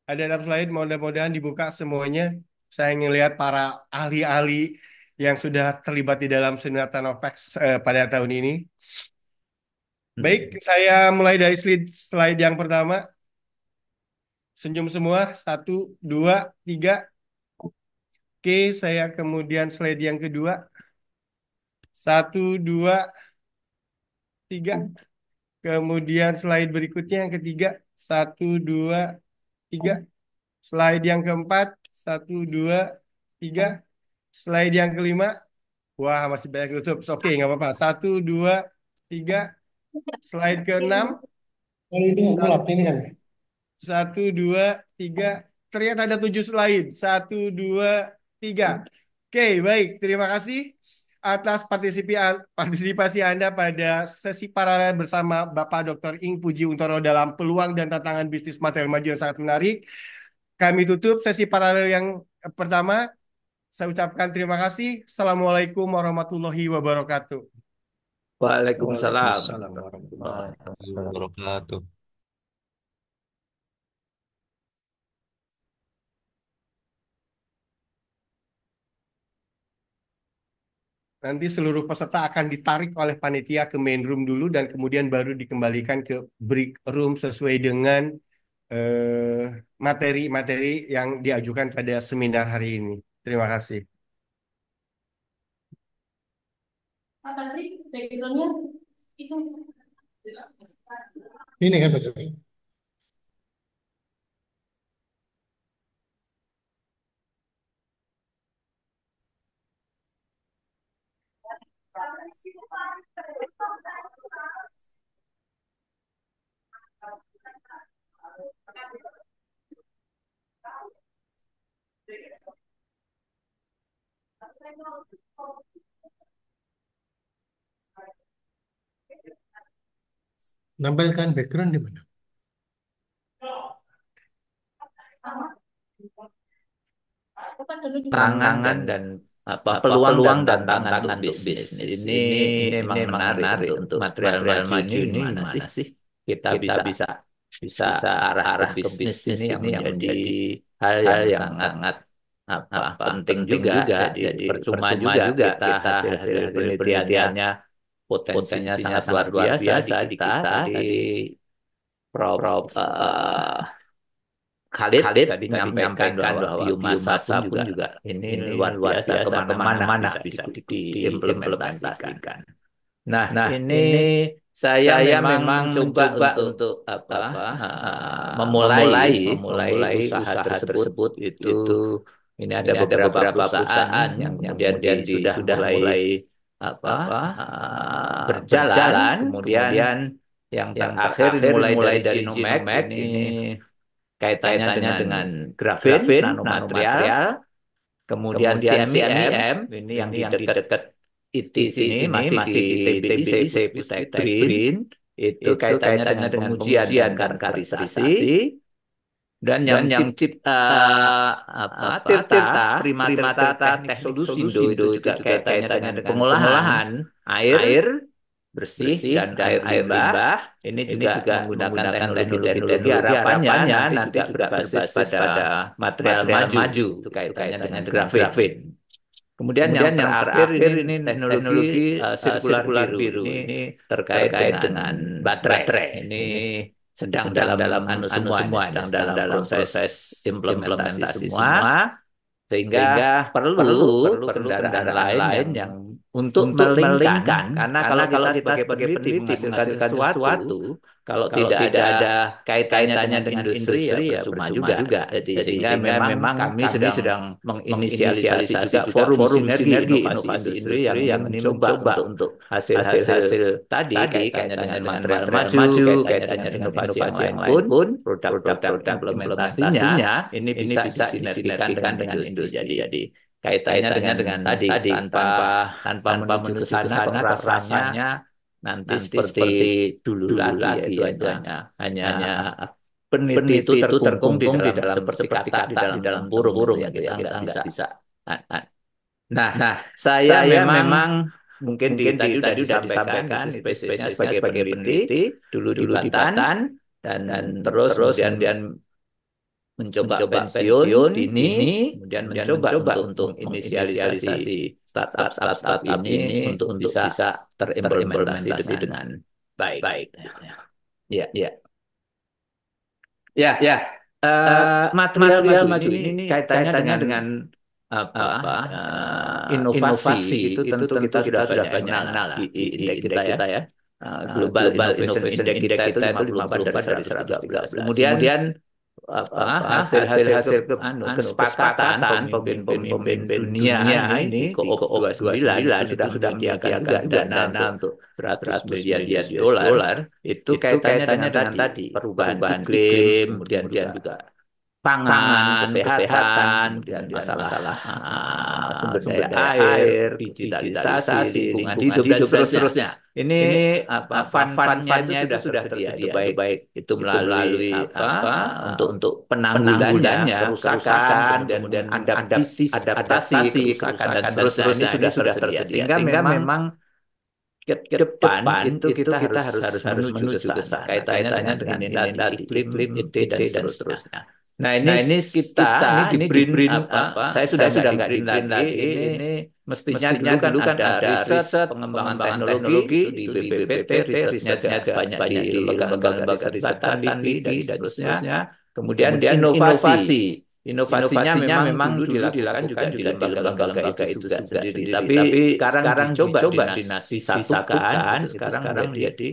Ada 6 slide, mudah-mudahan dibuka semuanya. Saya ingin lihat para ahli-ahli yang sudah terlibat di dalam seminar Tanopex pada tahun ini. Baik, saya mulai dari slide yang pertama. Senyum semua, satu, dua, tiga. Oke, saya kemudian slide yang kedua. Satu, dua, tiga. Kemudian slide berikutnya yang ketiga. Satu, dua, tiga. Slide yang keempat. Satu, dua, tiga. Slide yang kelima. Wah, masih banyak tutup. Oke, nggak apa-apa. Satu, dua, tiga. Slide ke-6. Kalau itu gelap ini kan. Satu, dua, tiga. Ternyata ada 7 slide. Satu, dua, tiga. Oke, baik. Terima kasih atas partisipasi Anda pada sesi paralel bersama Bapak Dr. Ing Puji Untoro dalam peluang dan tantangan bisnis material maju yang sangat menarik. Kami tutup sesi paralel yang pertama. Saya ucapkan terima kasih. Assalamualaikum warahmatullahi wabarakatuh. Waalaikumsalam. Waalaikumsalam warahmatullahi wabarakatuh. Nanti seluruh peserta akan ditarik oleh panitia ke main room dulu dan kemudian baru dikembalikan ke break room sesuai dengan materi-materi yang diajukan pada seminar hari ini. Terima kasih. Pak Patri, background-nya itu Ini kan betul. Nampilkan background di mana? Bapak dulu juga tantangan dan peluang dan tantangan untuk bisnis. Ini memang menarik untuk material maju ini mana sih? Kita bisa arah ke bisnis ini yang menjadi hal yang sangat penting juga. Jadi percuma juga kita hasil penelitiannya potensinya sangat luar biasa di kita. Tadi Prof. Khalid tadi menyampaikan bahwa biomasa pun juga ini luar biasa kemana-mana bisa diimplementasikan. Nah, ini saya memang mencoba untuk memulai usaha tersebut itu ini ada beberapa perusahaan yang kemudian sudah mulai berjalan, kemudian yang terakhir mulai dari Genomac ini kaitannya dengan grafin, nanomaterial, kemudian CMIM, ini yang di dekat IT sini masih di TBIC, Pusat Green, itu kaitannya dengan pengujian dan karakterisasi, dan yang Tirta, Primatirta Teknik Solusindo itu juga kaitannya dengan pengolahan air bersih dan air limbah. Ini juga menggunakan teknologi harapannya nanti juga berbasis pada material maju itu kaitannya dengan grafin. Kemudian yang terakhir ini teknologi sirkular biru ini terkait dengan baterai. Ini sedang dalam semua sedang dalam proses implementasi semua, sehingga perlu kendaraan lain yang untuk melingkan, karena kalau kita sebagai peneliti menghasilkan sesuatu kalau tidak ada kaitannya dengan industri ya percuma juga. Jadi sehingga memang kami sedang menginisialisasi juga forum sinergi inovasi industri yang mencoba untuk hasil tadi kaitannya dengan material maju, kaitannya dengan inovasi yang lain pun produk-produk implementasinya ini bisa disinergikan dengan industri. Jadi kaitannya dengan tadi tanpa menuju ke sana kok rasanya nanti seperti dulu lagi itu hanya peneliti itu terkungkung di dalam seperti kata di dalam burung ya kita nggak bisa. Nah, saya memang mungkin tadi sudah disampaikan spesiesnya sebagai peneliti dulu di Banten dan terus kemudian mencoba pensiun dini, kemudian mencoba untuk inisialisasi startup ini untuk bisa terimplementasi dengan baik. Ya. Material maju ini kaitannya dengan inovasi itu tentu kita sudah banyak kenal di indeks kita ya. Global Innovation Index kita itu 58 dari 113. Kemudian hasil kesepakatan pemimpin dunia ini COP29 itu sudah menyediakan dana untuk 100 miliar US dollar itu kaitannya dengan tadi perubahan iklim, kemudian juga pangan, kesehatan, kemudian masalah sumber daya air, digitalisasi, lingkungan hidup dan seterusnya. Ini fund-fundnya itu sudah tersedia, baik itu melalui untuk penanggulangannya, kerusakan, kemudian adaptasi, kerusakan dan seterusnya. Ini sudah tersedia. Sehingga memang ke depan itu kita harus menuju ke sana. Kaitannya dengan iklim, dan seterusnya. Nah, ini kita ini di BRIN apa? Saya sudah nggak di BRIN lagi. Ini mestinya dulu kan ada riset pengembangan teknologi itu di BPPT, risetnya banyak di lembaga-lembaga kesehatan, LIPI dan seterusnya. Kemudian inovasi. Inovasinya memang dulu dilakukan juga di lembaga-lembaga itu juga sendiri. Tapi sekarang dicoba disatukan, itu sekarang menjadi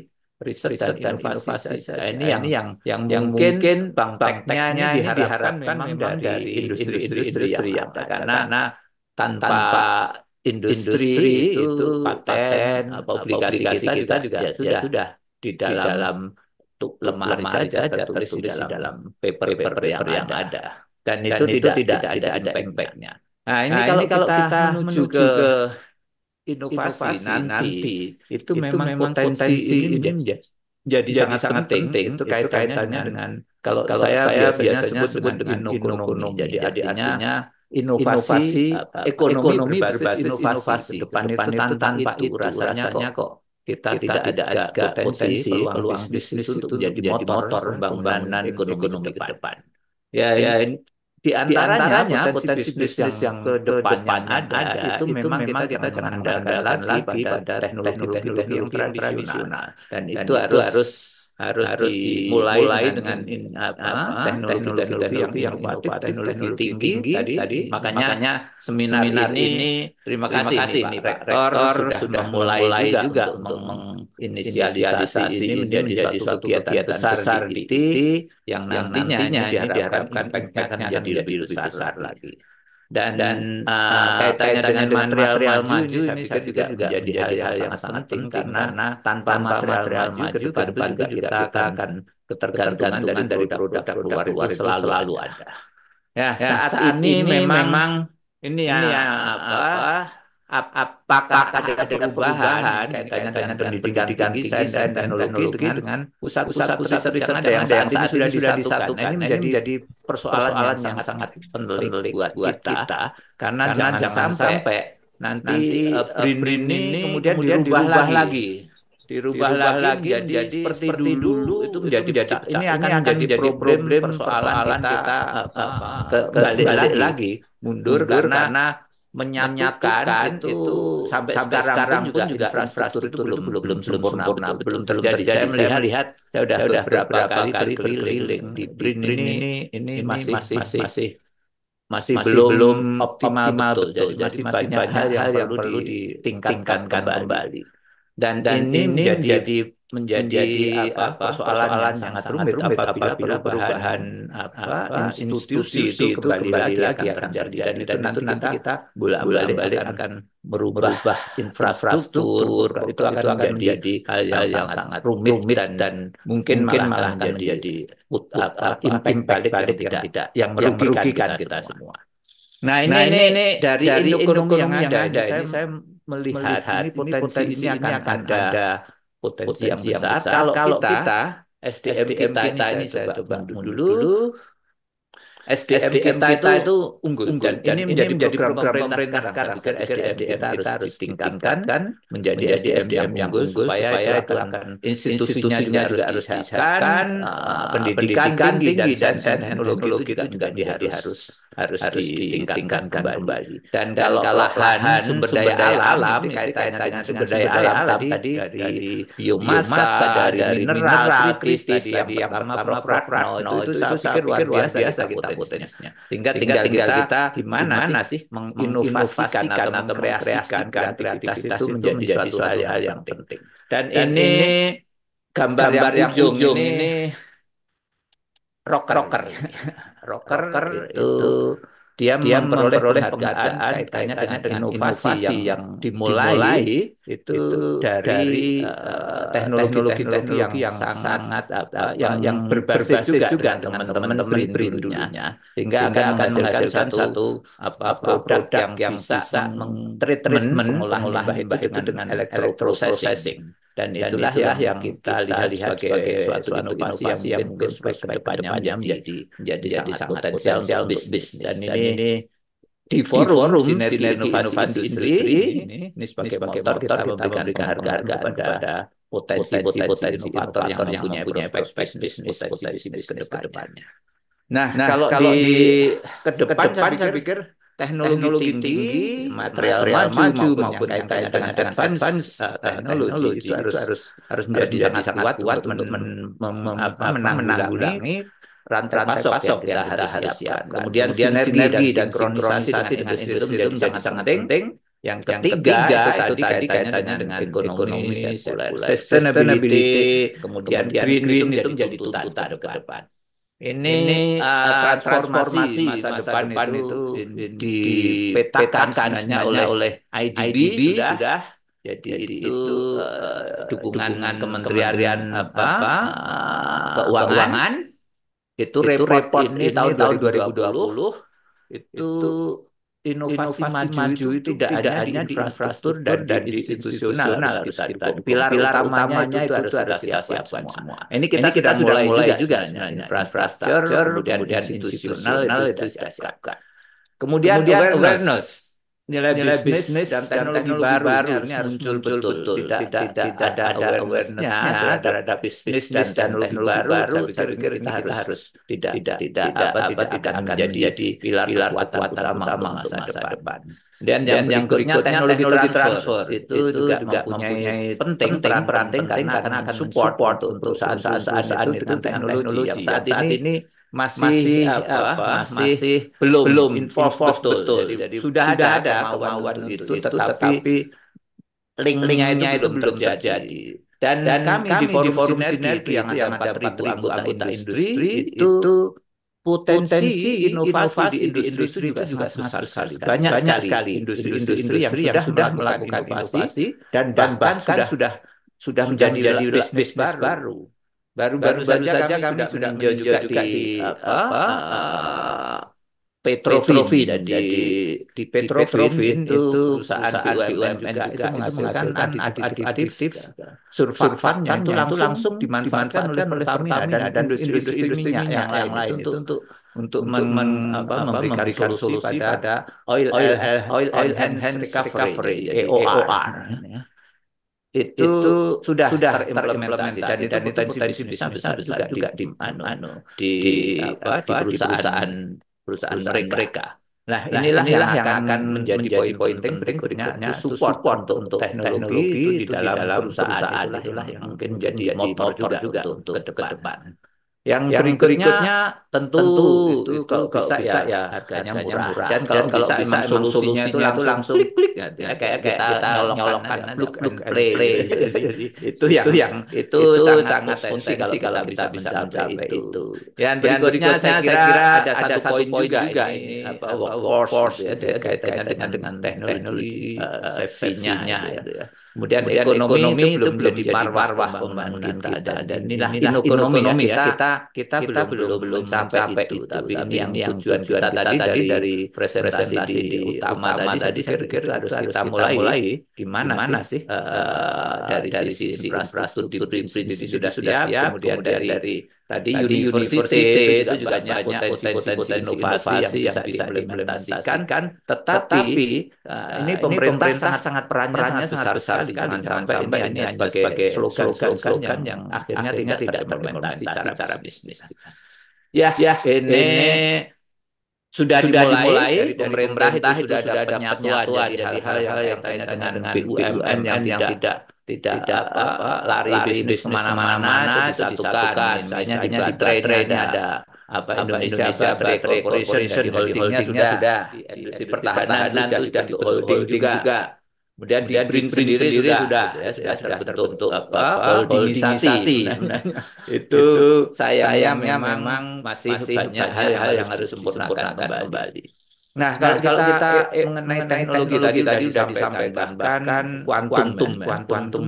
riset dan inovasi. Nah, ini yang mungkin bangkitnya ini diharapkan memang dari industri yang ada. Karena tanpa industri itu paten, publikasi kita juga ya sudah di dalam lemari saja tertulis di dalam paper-paper yang ada. Dan itu tidak ada impact-nya. Nah, ini kalau kita menuju ke inovasi nanti itu memang potensi ini jadi sangat penting. Itu kaitannya dengan kalau saya biasanya sebut dengan ekonomi. Jadi artinya inovasi ekonomi berbasis inovasi. Ke depan itu tanpa itu rasanya kok kita tidak ada potensi peluang bisnis itu menjadi motor pembangunan ekonomi ke depan. Ya, di antaranya potensi bisnis yang ke depan ada itu memang kita jangan andalkan lagi pada teknologi yang tradisional. Dan itu harus dimulai dengan teknologi yang inovatif, teknologi tinggi tadi. Makanya seminar ini terima kasih nih Pak Rektor sudah mulai juga untuk menginisialisasi ini menjadi suatu kegiatan besar di IT yang nantinya ini diharapkan impact-nya akan menjadi lebih besar lagi. Dan kaitannya dengan material maju ini saya pikir juga menjadi hal yang sangat penting karena tanpa material maju ke depan juga kita akan ketergantungan dari produk luar itu selalu ada. Ya, saat ini memang ini apakah ada perubahan kaitannya dengan pendidikan tinggi sains dan teknologi dengan pusat-pusat riset yang saat ini sudah disatukan. Nah, ini menjadi persoalan yang sangat penting buat kita karena jangan sampai nanti BRIN ini kemudian dirubah lagi menjadi seperti dulu itu menjadi ini akan menjadi problem persoalan kita balik lagi mundur karena menyatukan itu sampai sekarang pun juga infrastruktur itu belum sempurna, belum terjadi. Saya melihat saya sudah beberapa kali berkeliling di BRIN ini masih belum optimal betul. Jadi masih banyak hal yang perlu ditingkatkan kembali. Dan ini menjadi persoalan yang sangat rumit apabila perubahan institusi itu kembali lagi akan terjadi. Dan itu nanti kita bolak-balik akan merubah infrastruktur. Itu akan menjadi hal yang sangat rumit dan mungkin malah akan menjadi impact balik yang merugikan kita semua. Nah, ini dari ekonomi yang ada ini saya melihat ini potensi ini akan ada potensi yang besar. Kalau kita SDM kita ini saya coba dulu SDM kita itu unggul dan ini menjadi program pemerintah sekarang. SDM kita harus ditingkatkan menjadi SDM yang unggul supaya itu akan institusinya juga harus disiapkan, pendidikan tinggi dan teknologi itu juga harus ditingkatkan kembali. Dan kalau lahan sumber daya alam kaitannya dengan sumber daya alam tadi dari biomasa, dari mineral kritis tadi yang pertama Prapratno itu saya pikir luar biasa kita potensinya. Tinggal kita gimana sih menginovasikan atau mengkreasikan kreativitas itu menjadi suatu hal yang penting. Dan ini gambar yang ujung ini rocker itu dia memperoleh penghargaan kaitannya dengan inovasi yang dimulai itu dari teknologi yang sangat yang berbasis juga dengan teman-teman BRIN dulunya sehingga akan menghasilkan satu produk yang bisa treatment pengolahan limbah itu dengan electroprocessing. Dan itulah yang kita lihat sebagai suatu inovasi yang mungkin ke depannya menjadi sangat potensial untuk bisnis. Dan ini di forum sinergi inovasi industri ini sebagai motor kita memberikan harga kepada potensi inovator yang mempunyai prospek bisnis ke depannya. Nah, kalau di ke depan saya pikir teknologi tinggi, material maju maupun yang kaitannya dengan advance teknologi itu harus menjadi sangat kuat untuk menanggulangi rantai pasok yang kita harus siapkan. Kemudian sinergi dan sinkronisasi dengan industri itu menjadi sangat penting. Yang ketiga itu tadi kaitannya dengan ekonomi sirkular, sustainability, kemudian green itu menjadi tuntutan ke depan. Ini transformasi masa depan itu dipetakan sebenarnya oleh IDB sudah. Jadi itu dukungan Kementerian Keuangan itu report ini tahun 2020 itu inovasi maju itu tidak hanya di infrastruktur dan di institusional harus didukung. Pilar utamanya itu harus kita siapkan semua. Ini kita sudah mulai juga sebenarnya. Infrastruktur, kemudian institusional itu kita siapkan. Kemudian awareness, nilai bisnis dan teknologi baru ini harus muncul betul. Tidak ada awareness-nya terhadap bisnis dan teknologi baru. Saya pikir kita harus tidak akan menjadi pilar kekuatan utama untuk masa depan. Dan yang berikutnya teknologi transfer itu juga mempunyai peran penting karena akan support untuk perusahaan-perusahaan itu dengan teknologi yang saat ini masih belum involved betul. Jadi sudah ada kemauan untuk itu, tetapi link-nya itu belum terjadi. Dan kami di forum sinergi yang ada 4.000 anggota industri itu potensi inovasi di industri juga sangat besar sekali. Banyak sekali industri yang sudah melakukan inovasi dan bahkan sudah menjadi bisnis baru. Baru saja kami sudah meninjau juga di Petrofin. Di Petrofin itu perusahaan BUMN juga itu menghasilkan aditif surfaktan yang itu langsung dimanfaatkan oleh Pertamina dan industri minyak yang lain itu untuk memberikan solusi pada oil enhanced recovery (EOR). Itu sudah terimplementasi dan potensi bisnisnya besar juga di perusahaan mereka. Nah, inilah yang akan menjadi poin penting berikutnya support untuk teknologi itu di dalam perusahaan. Itulah yang mungkin menjadi motor juga untuk ke depan. Yang berikutnya tentu itu kalau bisa ya harganya murah. Dan kalau bisa memang solusinya itu langsung klik ya, kayak kita nyolongkan plug and play. Jadi itu sangat potensi kalau kita bisa mencapai itu. Dan berikutnya saya kira ada satu poin juga ini workforce ya, kaitannya dengan teknologi safety-nya gitu ya. Kemudian ekonomi itu belum jadi marwah pembangunan kita. Dan inilah ekonomi ya, kita belum sampai itu. Tapi ini yang tujuan kita tadi dari presentasi di utama tadi saya pikir harus kita mulai gimana sih dari sisi infrastruktur prinsip sudah siap, kemudian dari tadi university itu juga banyak potensi inovasi yang bisa diimplementasikan kan, tetapi ini pemerintah sangat perannya sangat besar sekali. Jangan sampai ini sebagai slogan yang akhirnya tidak implementasi cara bisnis. Ya, ini sudah dimulai dari pemerintah itu sudah ada penyatuan jadi hal-hal yang kaitannya dengan BUMN yang tidak lari bisnis kemana-mana itu disatukan. Misalnya di baterai ada Indonesia Battery Corporation di holdingnya sudah di pertahanan itu sudah di holding juga. Kemudian di BRIN sendiri sudah terbentuk holdingisasi. Itu sayangnya memang masih banyak hal yang harus disempurnakan kembali. Nah, kalau kita mengenai teknologi tadi sudah disampaikan, bahkan kuantum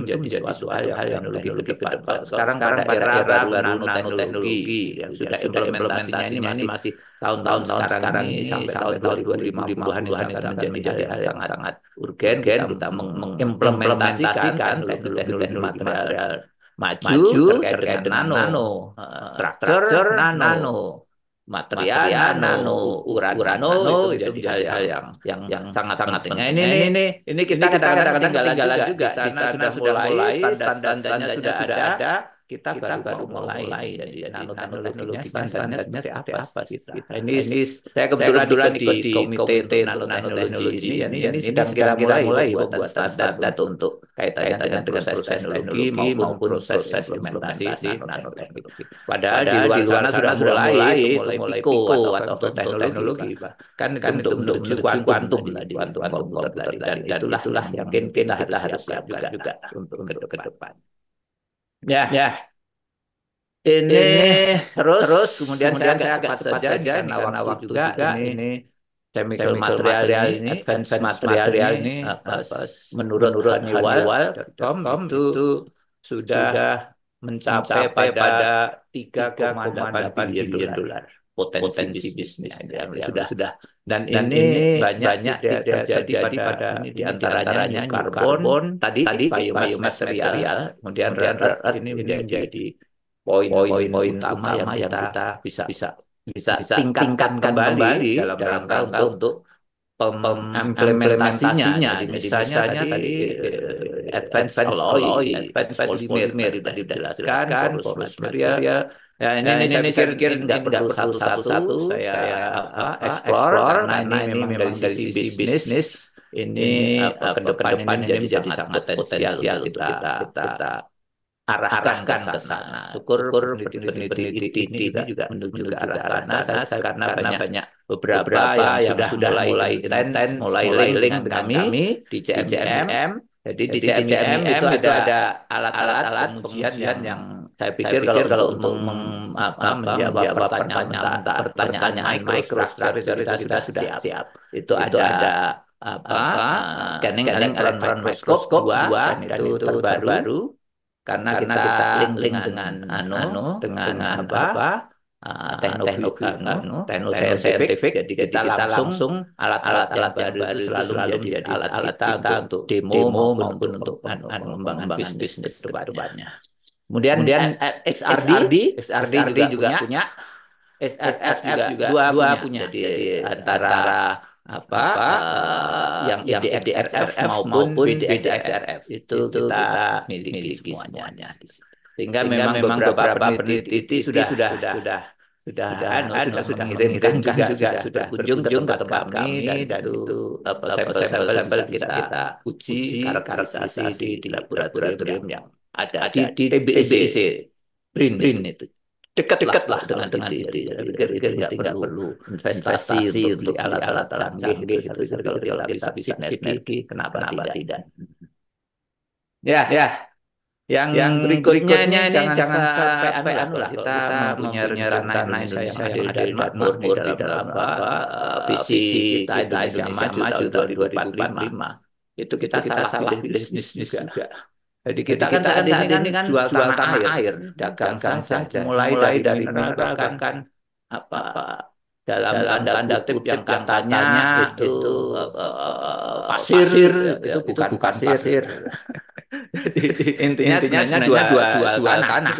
menjadi suatu hal yang lebih ke depan. Sekarang era baru nanoteknologi yang sudah implementasinya ini masih tahun-tahun sekarang ini sampai tahun 2050-an akan menjadi hal yang sangat urgen kita mengimplementasikan teknologi material maju terkait dengan nano structure, nano material, nano ukuran nano itu menjadi hal yang sangat penting. Ini kita kadang-kadang ketinggalan juga. Di sana sudah mulai standar-standarnya sudah ada, kita baru mulai. Jadi nanoteknologinya standarnya seperti apa kita. Ini saya kebetulan ikut di komite untuk nanoteknologi ini sedang kita mulai membuat standar untuk kaitannya dengan proses teknologi maupun proses implementasi di nanoteknologi. Padahal di luar sana sudah mulai PICO atau teknologi kan untuk menuju kuantum tadi, kuantum komputer tadi, dan itulah yang mungkin kita harus siapkan juga untuk ke depan. Ya, ini terus kemudian saya agak cepat saja karena waktu juga ini chemical material ini, advanced material ini menurut Honeywell.com itu sudah mencapai pada 3,8 billion dolar potensi bisnisnya sudah. Dan ini banyak terjadi pada ini diantaranya karbon tadi biomass material, kemudian rare earth ini menjadi poin utama yang kita bisa tingkatkan kembali dalam rangka untuk implementasinya. Jadi misalnya tadi advanced alloy, advanced polymer tadi sudah dijelaskan, porous material. Ya, ini saya pikir nggak perlu satu-satu saya explore karena ini memang dari sisi bisnis ini ke depan ini menjadi sangat potensial untuk kita arahkan ke sana. Syukur peneliti ini juga menuju ke arah sana karena banyak beberapa yang sudah mulai intens, mulai link dengan kami di CMM. Jadi di CMM itu ada alat-alat pengujian yang saya pikir kalau untuk menjawab pertanyaan microstructure kita sudah siap. Itu ada scanning electron microscope 2 dan itu terbaru karena kita link dengan teknologi, jadi kita langsung alat-alat yang baru itu selalu menjadi alat kita untuk demo maupun untuk pengembangan bisnis ke depannya. Kemudian XRD juga punya, SSF juga dua punya. Jadi antara yang di XRF maupun BDXRF itu kita miliki semuanya. Sehingga memang beberapa peneliti sudah mengirimkan juga sudah berkunjung ke tempat kami dan itu sampel-sampel kita uji karakterisasi di laboratorium yang ada di TBEC BRIN itu. Dekat lah dengan itu. Jadi nggak perlu investasi untuk alat-alat canggih gitu. Kalau kita bisa sinergi, kenapa tidak? Ya. Yang berikutnya ini jangan sampai lah kita punya rencana Indonesia yang adil dan makmur di dalam visi kita Indonesia maju tahun 2045. Itu kita salah pilih bisnis juga. Jadi kita kan saat ini kan jual tanah air, dagang saja, mulai dari mineral bahkan dalam tanda kutip yang katanya itu pasir, itu bukan pasir. Jadi intinya jual tanah.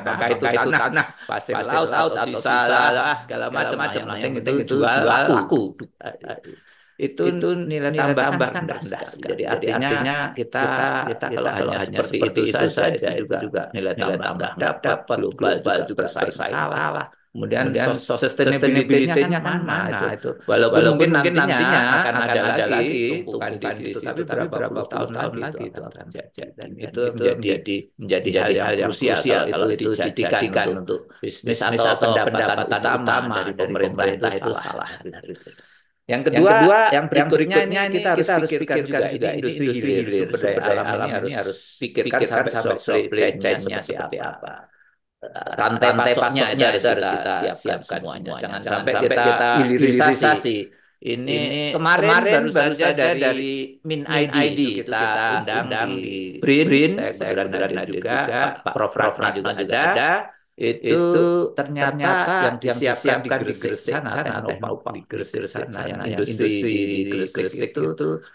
Maka itu tanah, pasir laut atau sisa segala macam yang penting itu jual laku. Itu nilai tambah rendah. Jadi artinya kita kalau hanya seperti itu saja itu juga nilai tambah dapat global juga bersaing kalah. Kemudian sustainability-nya mana itu. Walaupun mungkin nantinya akan ada lagi tumpukan di situ, tapi berapa tahun lagi itu akan terjadi. Dan itu menjadi hal yang krusial kalau itu dijadikan untuk bisnis atau pendapatan utama dari pemerintah itu salah. Yang kedua, yang berikutnya ini kita harus pikirkan juga industri hilir sumber daya alam ini harus pikirkan sampai supply chain-nya seperti apa. Rantai pasoknya itu harus kita siapkan semuanya. Jangan sampai kita hilirisasi. Ini kemarin baru saja dari MinID kita undang di BRIN. Saya kebetulan juga Pak Prof juga ada. Itu ternyata yang disiapkan di Gresik sana, Teknopark di Gresik sana, yang industri di Gresik itu untuk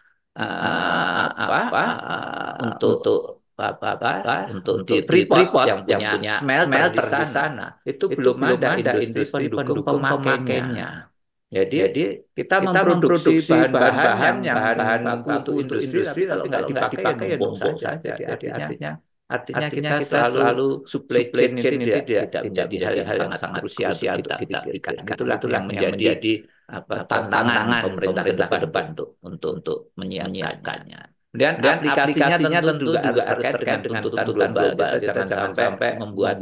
di Freeport yang punya smelter di sana itu belum ada industri pendukung pemakainya. Jadi kita memproduksi bahan-bahan yang bahan baku untuk industri, tapi kalau nggak dipakai ya buang saja. Jadi artinya Artinya kita selalu supply chain itu tidak menjadi hal yang sangat krusial untuk kita pikirkan. Itulah yang menjadi tantangan pemerintah ke depan untuk menyiapkannya. Dan aplikasinya tentu juga harus terkait dengan tuntutan global. Jangan sampai membuat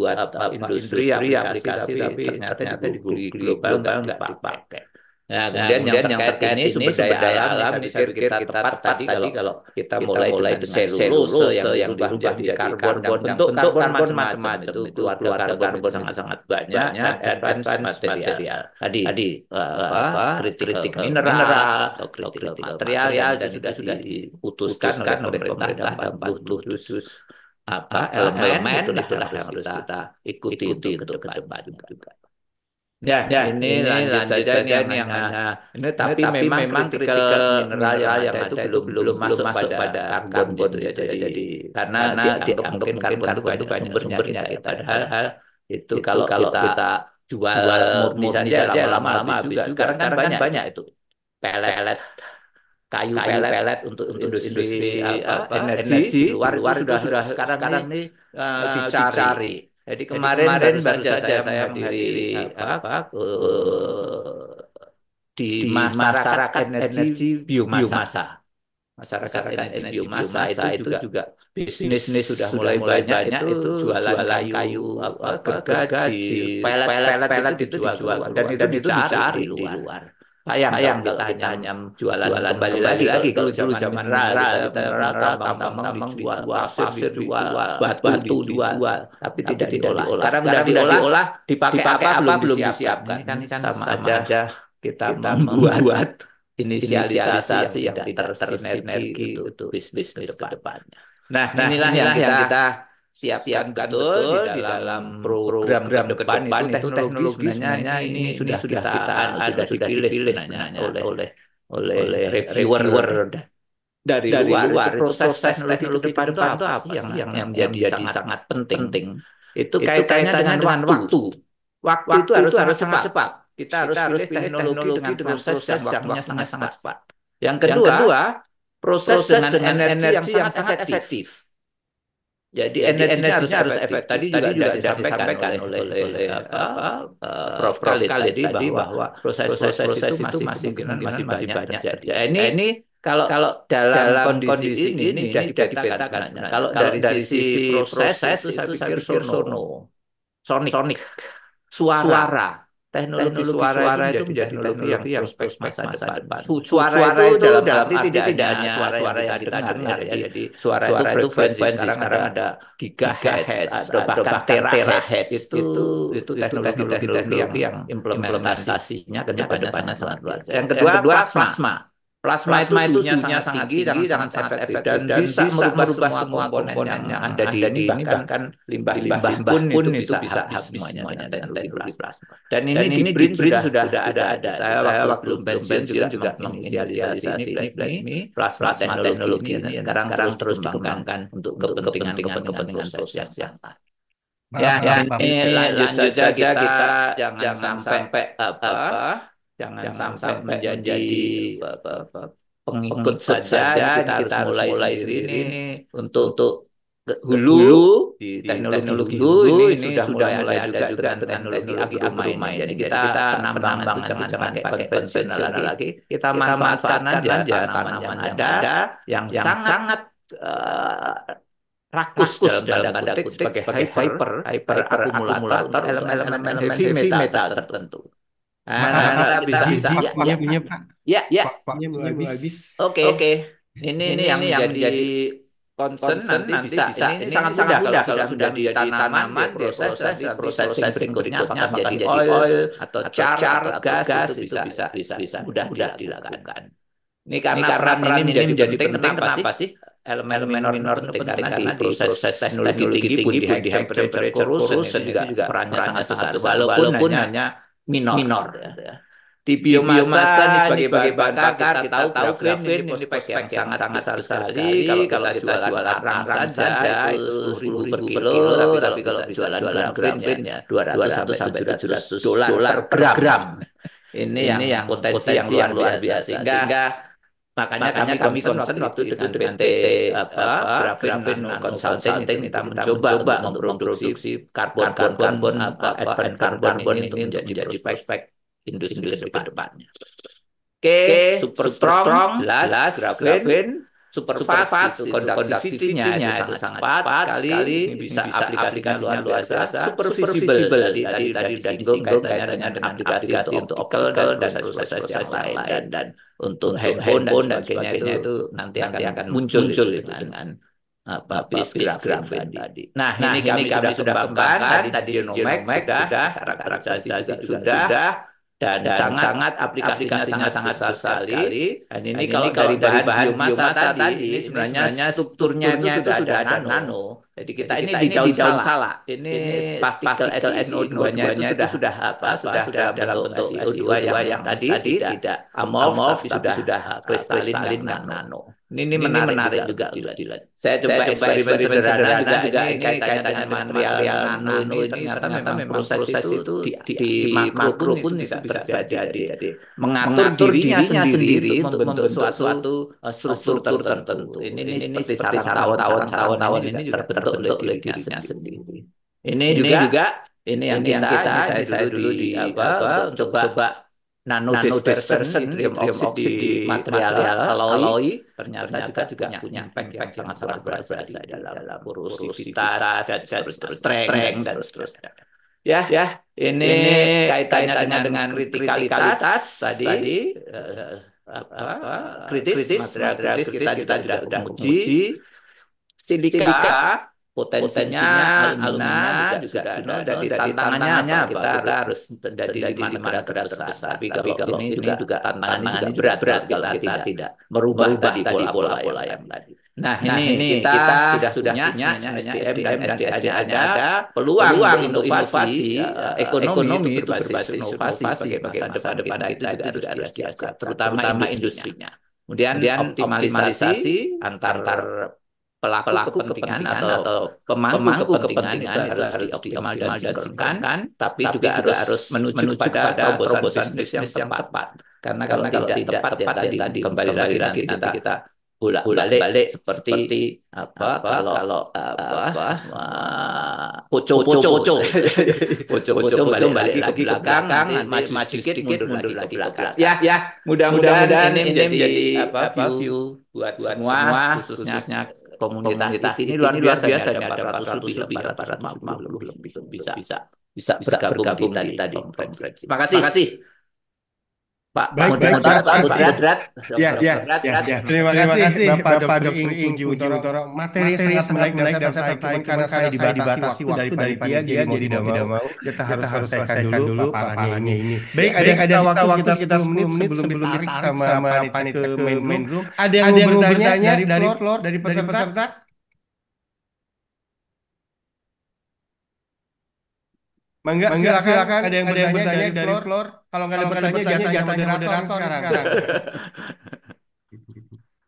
industri aplikasi tapi ternyata di global nggak dipakai. Nah, kemudian yang terkait ini sumber daya alam, saya pikir kita tepat tadi kalau kita mulai dengan selulose yang berubah menjadi karbon dan bentuk karbon macam-macam itu keluar karbon sangat banyak dan advanced material tadi kritik mineral atau kritik material dan sudah diputuskan oleh pemerintah 40 khusus elemen itulah yang harus kita ikuti untuk ke depan juga. Ya, ini lanjut saja ini yang hanya ini tapi memang kritikal mineral yang ada itu belum masuk pada karbon gitu ya. Jadi karena dianggap mungkin karbon itu banyak sumbernya kita. Padahal itu kalau kita jual murni saja lama-lama habis juga. Sekarang kan banyak itu pelet kayu pelet untuk industri energi di luar sudah sekarang ini dicari. Jadi kemarin baru saja saya menghadiri di masyarakat energi biomasa. Masyarakat energi biomasa itu juga bisnis sudah mulai banyak itu jualan kayu gergaji, pelet itu dijual dan itu dicari di luar. Sayang kita hanya jualan kembali lagi kalau zaman mineral tambang jual pasir jual batu dijual tapi tidak diolah. Sekarang sudah diolah dipakai apa belum disiapkan. Ini kan sama aja kita membuat inisialisasi yang tidak tersinergi untuk bisnis ke depannya. Nah, inilah yang kita siapkan betul di dalam program ke depan itu teknologi sebenarnya ini sudah kita dipilih sebenarnya oleh reviewer dari luar. Proses teknologi depan itu apa sih yang menjadi sangat penting. Itu kaitannya dengan waktu. Waktu itu harus sangat cepat. Kita harus pilih teknologi dengan proses yang waktunya sangat cepat. Yang kedua, proses dengan energi yang sangat efektif. Jadi energinya harus efektif. Tadi juga disampaikan oleh Prof. Khalid tadi bahwa proses itu masih banyak terjadi. Ini kalau dalam kondisi ini sudah dipetakan. Kalau dari sisi proses itu saya pikir sonic suara. Teknologi suara itu menjadi teknologi yang prospek masa depan. Suara itu dalam arti tidak hanya suara yang kita dengar ya. Jadi suara itu frekuensi. Sekarang ada gigahertz, ada bahkan terahertz. Itu teknologi yang implementasinya ke depannya sangat luar biasa. Yang kedua plasma. Plasma itu suhunya sangat tinggi, sangat efektif dan bisa merubah semua komponen yang ada di ini, bahkan limbah pun itu bisa habis semuanya dengan teknologi plasma. Dan ini di BRIN sudah ada. Saya waktu pensiun juga menginisialisasi ini plasma teknologi ini sekarang terus dikembangkan untuk kepentingan proses yang lain. Ini lanjut saja kita jangan sampai jangan sampai menjadi pengikut saja. Kita harus mulai sendiri ini untuk hulu di teknologi hulu ini sudah mulai ada juga dengan teknologi agromine. Jadi kita penambangan jangan pakai konvensional lagi. Kita manfaatkan aja tanaman ada yang sangat rakus dalam tanda kutip sebagai hyper akumulator elemen heavy metal tertentu. Kita bisa Waktunya Pak. Ya. Waktunya mulai habis. Oke. Ini yang menjadi concern nanti bisa. Ini sangat mudah kalau sudah di tanaman proses berikutnya apakah menjadi oil atau char gas itu bisa mudah dilakukan. Ini karena peran ini menjadi penting. Kenapa sih? Elemen minor penting karena di proses teknologi tinggi di high temperature corrosion juga perannya sangat besar walaupun hanya minor ya. Di biomasa ini sebagai bahan bakar kita tahu grafin ini prospek yang sangat besar sekali. Kalau kita jualan arang saja itu 10.000 per kilo, tapi kalau jualan grafin ya 200 sampai 700 dolar per gram. Ini yang potensi yang luar biasa sehingga Makanya kami concern waktu itu dengan PT Graphene Nano Consulting kita mencoba untuk memproduksi karbon advanced karbon ini untuk menjadi prospek industri ke depannya. Oke, super strong, jelas, graphene, super fast itu conductivity-nya itu sangat cepat sekali, ini bisa aplikasinya luar biasa, super visible tadi disinggung kaitannya dengan aplikasi untuk optical dan proses yang lain dan untuk handphone dan sebagainya itu nanti akan muncul dengan bisnis graphene tadi. Nah, ini kami sudah kembangkan tadi Genomic sudah, karakterisasi sudah, dan sangat aplikasinya sangat besar sekali. Dan ini kalau dari bahan biomasa tadi ini sebenarnya strukturnya itu sudah ada nano. Jadi kita ini di daun salah. Ini partikel SiO2-nya itu sudah dalam bentuk SiO2 yang tadi tidak amorf tapi sudah kristalin dan nano. Ini menarik juga. Saya coba eksperimen sederhana juga ini kaitannya dengan material nano ini ternyata memang proses itu di makro pun bisa terjadi. Jadi mengatur dirinya sendiri untuk membentuk suatu struktur tertentu. Ini seperti sarang-tawon ini juga terbentuk oleh dirinya sendiri. Ini juga ini yang kita saya dulu di coba nano dispersion hidrogen oksid di material alloy ternyata juga punya impact yang sangat luar biasa di dalam porositas dan strength dan seterusnya. Ya, ini kaitannya dengan kritikalitas tadi kritis material kritis kita sudah uji. Silika potensinya alumina juga sudah dari tantangannya kita harus dari 5 negara terbesar. Tapi kalau ini juga tantangannya berat kalau kita tidak merubah tadi pola-pola yang tadi. Nah, ini kita sudah punya SDM dan SDA-nya ada peluang untuk inovasi ekonomi itu berbasis inovasi sebagai masa depan kita juga harus dijaga, terutama industrinya. Kemudian optimalisasi antar pelaku kepentingan atau pemangku kepentingan itu harus dioptimalkan dan sinkronkan, tapi juga harus menuju pada terobosan bisnis yang tepat. Karena kalau tidak tepat ya tadi kembali lagi nanti kita bolak-balik seperti kalau poco balik lagi ke belakang, maju sedikit mundur lagi ke belakang. Ya, mudah-mudahan ini menjadi view buat semua khususnya komunitas ini luar biasa ada 400 lebih bisa bergabung di tadi konferensi. Terima kasih. Pak Moderat. Ya. Terima kasih Bapak Dr. Puji Untoro. Materi sangat menarik dan saya tertarik karena saya dibatasi waktu dari panitia jadi tidak mau kita harus selesaikan dulu paparannya ini. Baik, ada waktu sekitar 10 menit sebelum ditarik sama panitia ke main room. Ada yang mau bertanya dari floor dari peserta? Mangga, silakan. Ada yang bertanya dari floor? Kalau nggak ada bertanya, jatahnya moderator sekarang.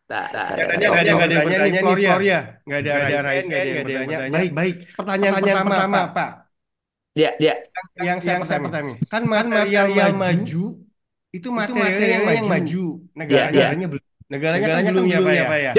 Nggak ada yang bertanya nih floor ya? Nggak ada raise hand, nggak ada yang bertanya. Baik. Pertanyaan pertama, Pak. Ya. Yang saya pertama. Kan material yang maju itu materialnya yang maju. Negaranya belum ya, Pak ya?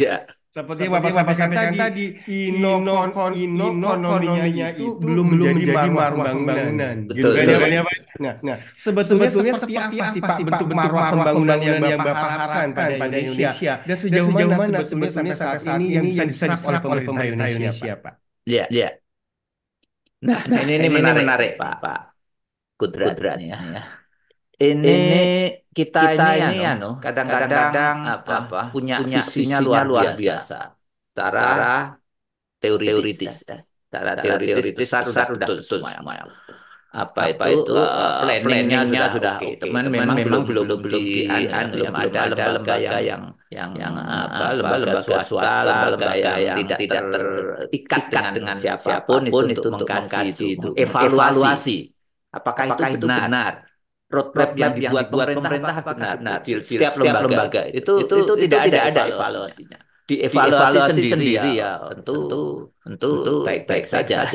Ya. Seperti yang Bapak sampaikan tadi, ekonominya itu belum menjadi maruah pembangunan. Gitu kan ya, Pak? Nah, sebetulnya seperti apa sih Pak bentuk maruah pembangunan yang Bapak harapkan pada Indonesia? Dan sejauh mana sebetulnya sampai saat ini yang bisa diserap oleh pemerintah Indonesia, Pak? Ya. Nah, ini menarik Pak Kudrat ya. Ini kita ini kadang-kadang punya visinya luar biasa. Secara teoritis ya. Secara teoritis besar betul semua. Apa itu planningnya sudah oke. Teman memang belum ada lembaga yang lembaga swasta, lembaga yang tidak terikat dengan siapapun itu untuk mengkaji itu evaluasi. Apakah itu benar? Roadmap yang dibuat pemerintah benar di setiap lembaga itu tidak ada evaluasinya. dievaluasi sendiri ya, tentu baik-baik saja.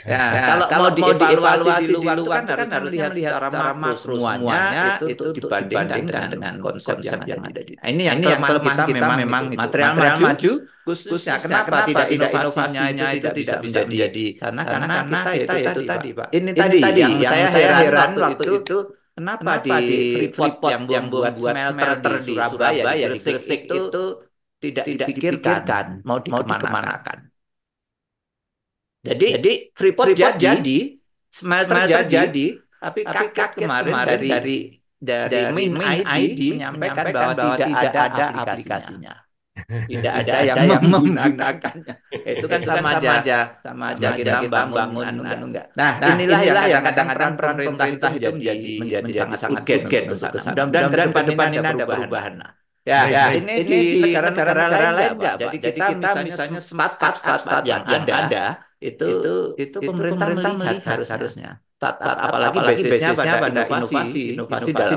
Ya, kalau mau dievaluasi di luar itu kan harus melihat secara makro semuanya itu dibandingkan dengan konsep yang ada di. Nah, ini yang kelemahan kita memang itu. Material maju khususnya kenapa tidak inovasinya itu tidak bisa menjadi sana karena kita itu tadi Pak. Ini tadi yang saya heran waktu itu kenapa di Freeport yang membuat smelter di Surabaya di Gresik itu tidak dipikirkan mau dikemanakan. Jadi Freeport jadi smelter jadi tapi kakak kemarin dari Main ID menyampaikan bahwa tidak ada aplikasinya. Tidak ada yang menggunakannya. Itu kan sama aja kita bangun enggak. Nah, inilah yang kadang-kadang pemerintah itu menjadi sangat urgen untuk ke sana. Mudah-mudahan ke depan ini ada perubahan. Ya, ini di negara-negara lain enggak, Pak. Jadi kita misalnya startup yang ada itu pemerintah melihat harusnya. Apalagi basisnya pada inovasi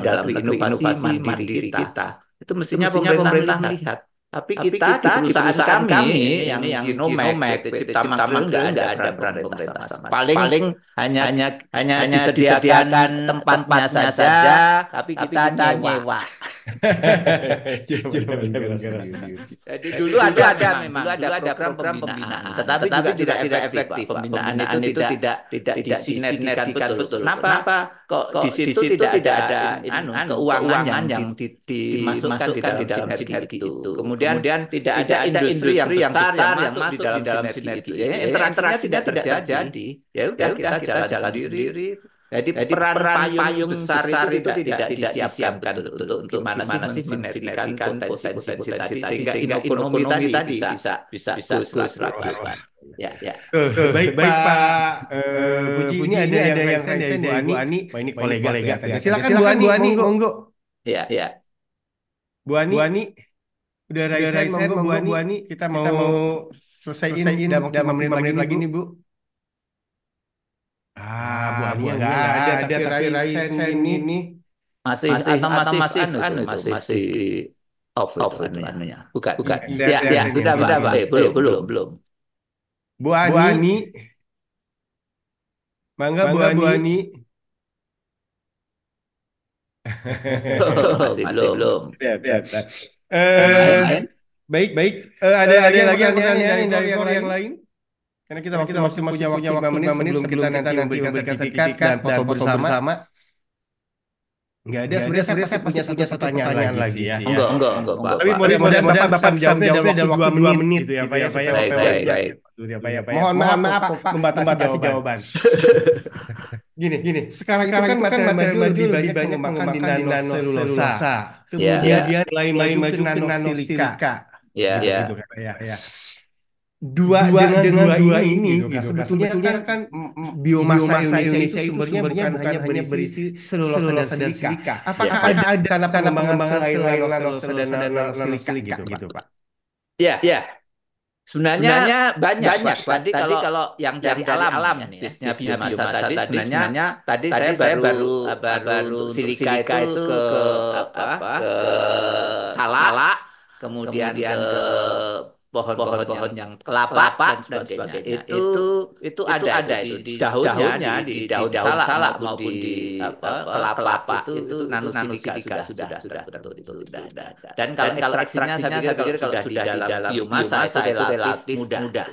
dalam negeri, inovasi mandiri kita. Itu mestinya pemerintah melihat. Tapi kita di perusahaan kami yang Genomek, Cipta Makmur nggak ada peran pemerintah sama. Paling hanya disediakan tempatnya saja, tapi kita nyewa. Jadi dulu ada program pembinaan, tetapi juga tidak efektif. Pembinaan itu tidak disinergikan betul. Kenapa? Kok di situ tidak ada keuangan yang dimasukkan di dalam sinergi itu. Kemudian tidak ada industri yang besar yang masuk di dalam sinergi itu. Ya, interaksi tidak terjadi. Ya udah kita jalan sendiri. Jadi peran payung besar itu tidak disiapkan betul untuk gimana sih mensinergikan potensi tadi sehingga ekonomi tadi bisa lakukan. Ya. Baik Pak Puji, ini ada yang resen dari Bu Ani. Wah, ini kolega. Silakan Bu Ani, monggo. Ya. Bu Ani. Udah Raisen, monggo Bu Ani. Kita mau selesaiin dalam 5 menit lagi nih Bu. Bu Ani nggak ada, tapi Raisen ini masih off anunya. Bukan. Ya, udah Pak. Belum. Bu Ani. Mangga Bu Ani. Masih belum. Baik. Ada lagi yang pertanyaan dari yang lain? Karena kita masih punya waktu 5 menit sebelum kita nanti memberikan sertifikat dan foto bersama. Enggak ada, sebenarnya saya punya pertanyaan lagi ya. Enggak, Pak. Tapi mudah-mudahan Bapak menjawabnya dalam waktu 2 menit gitu ya, Pak ya. Baik. Mohon maaf Pak membatasi jawaban. Gini, sekarang itu kan material maju lebih banyak mengembangkan di nanoselulosa. Kemudian dia mulai maju ke nanosilika. Gitu kan ya. Dengan dua ini gitu, sebetulnya kan biomasa Indonesia itu sumbernya bukan hanya berisi selulosa dan silika. Apakah ada pengembangan selain nanoselulosa dan nanosilika gitu Pak? Ya. Sebenarnya banyak. Tadi kalau yang dari alam nih, biomasa tadi sebenarnya tadi saya baru silika itu ke salak, kemudian ke pohon-pohon yang kelapa dan sebagainya. Itu ada di daunnya, di daun salak maupun di kelapa itu nanosilika sudah betul. Dan kalau ekstraksinya saya pikir kalau sudah di dalam biomasa itu relatif mudah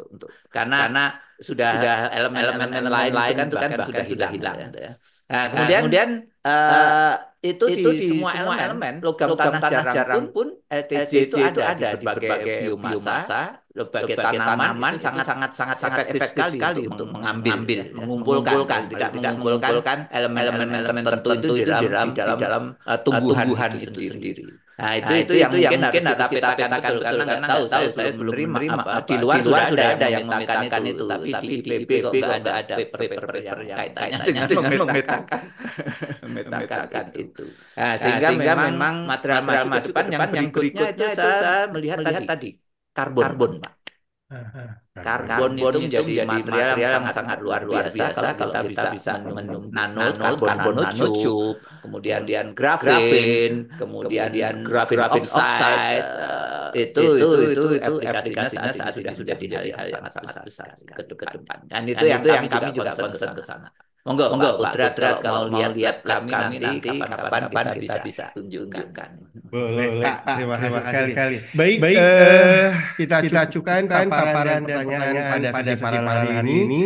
untuk karena sudah elemen lain itu kan bahkan sudah hilang. Nah, kemudian itu di semua elemen logam tanah jarang pun LTJ itu ada di berbagai biomasa, berbagai tanaman sangat efektif sekali untuk mengumpulkan tidak mengumpulkan elemen tertentu itu di dalam tumbuhan itu sendiri. Nah, itu yang mungkin harus kita katakan karena nggak tahu saya belum menerima di luar sudah ada yang memetakan itu tapi di IPB kok nggak ada paper yang kaitannya dengan memetakan itu. Nah, sehingga memang material depan yang berikutnya itu saya melihat tadi karbon Pak. Karbon itu menjadi material yang sangat luar biasa kalau kita bisa menanam karbon nanotube, kemudian grafin oxide, itu aplikasinya saat ini sudah di hal yang sangat besar ke depan. Dan itu yang kami juga concern ke sana. Monggo Pak Kudrat kalau mau lihat lab kami nanti kapan-kapan kita bisa tunjukkan. Boleh, Pak. Terima kasih sekali. Baik, kita cukupkan paparan dan pertanyaan pada sesi paralel hari ini.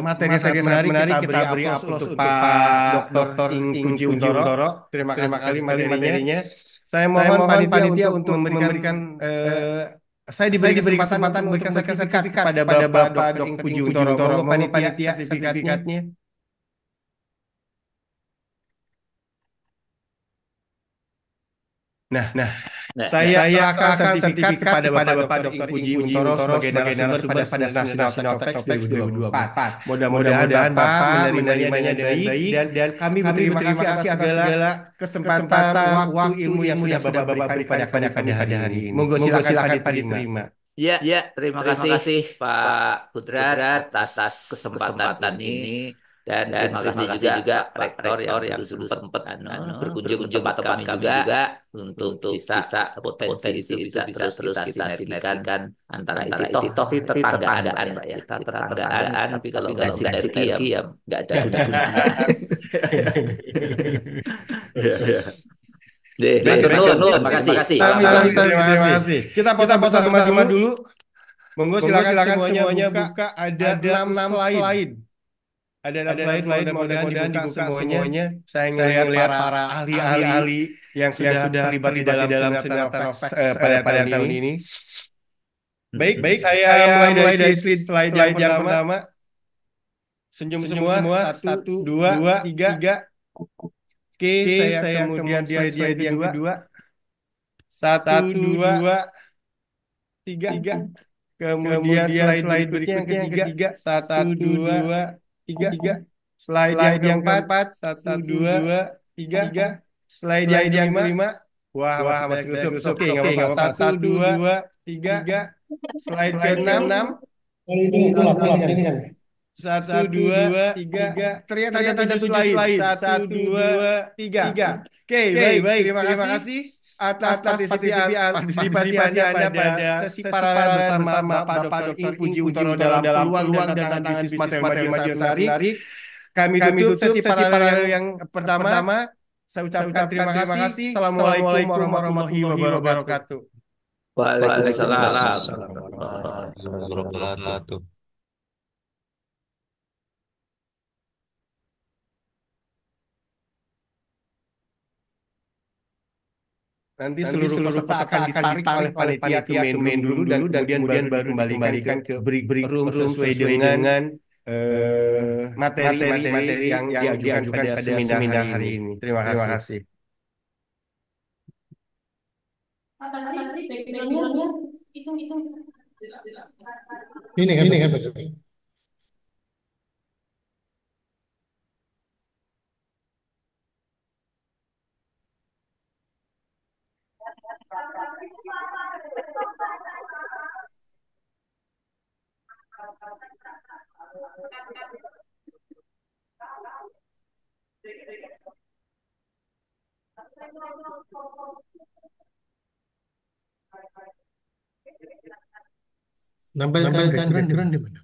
Materi sangat menarik kita beri aplaus untuk Pak Dr. Puji Untoro. Terima kasih materinya. Saya mohon panitia untuk memberikan saya diberi kesempatan untuk memberikan sertifikat pada Bapak Dr. Puji Untoro. Mohon panitia sertifikatnya. Nah, saya akan sertifikat kepada Bapak Dr. Puji Untoro sebagai narasumber pada National Technotext 2024. Mudah-mudahan Bapak menerimanya dengan baik dan kami berterima kasih atas segala kesempatan waktu ilmu yang sudah Bapak berikan kepada kami pada hari ini. Monggo silakan diterima. Ya, terima kasih Pak Kudrat atas kesempatan ini. Dan terima kasih juga Pak Rektor yang dulu sempat berkunjung ke tempat kami juga untuk bisa potensi itu bisa terus kita sinergikan antara itu tetanggaan Pak ya, kita tetanggaan tapi kalau nggak sinergi ya nggak ada gunanya. Terima kasih. Terima kasih. Kita bersama dulu. Monggo silakan semuanya buka, ada 6 slide. Ada slide mudah-mudahan dibuka semuanya. Saya ngelihat para ahli-ahli yang sudah terlibat di dalam seminar pada tahun ini. Baik, saya mulai dari slide yang pertama. Senyum semua. 1, 2, 3. Oke, saya kemudian slide yang kedua. 1, 2, 3. Kemudian slide berikutnya yang ketiga. 1, 2, 3. Slide yang keempat. 1, 2, 3. Slide yang kelima. Wah, masih utuh. Oke, nggak apa-apa. 1, 2, 3. Slide ke-6. Itu ini kan. 1, 2, 3. Ternyata ada 7 slide. 1, 2, 3. Oke, baik. Terima kasih atas partisipasi Anda pada sesi paralel bersama Bapak Dr. Puji Untoro dalam peluang dan tantangan bisnis materi yang menarik. Kami tutup sesi paralel yang pertama. Saya ucapkan terima kasih. Assalamualaikum warahmatullahi wabarakatuh. Waalaikumsalam. Warahmatullahi wabarakatuh. Nanti seluruh peserta akan ditarik oleh panitia ke main dulu dan kemudian baru dikembalikan ke break room sesuai dengan materi yang diajukan pada seminar hari ini. Terima kasih. Pak Basri, background-nya itu. Ini kan Pak Jokowi. Nampilkan background di mana?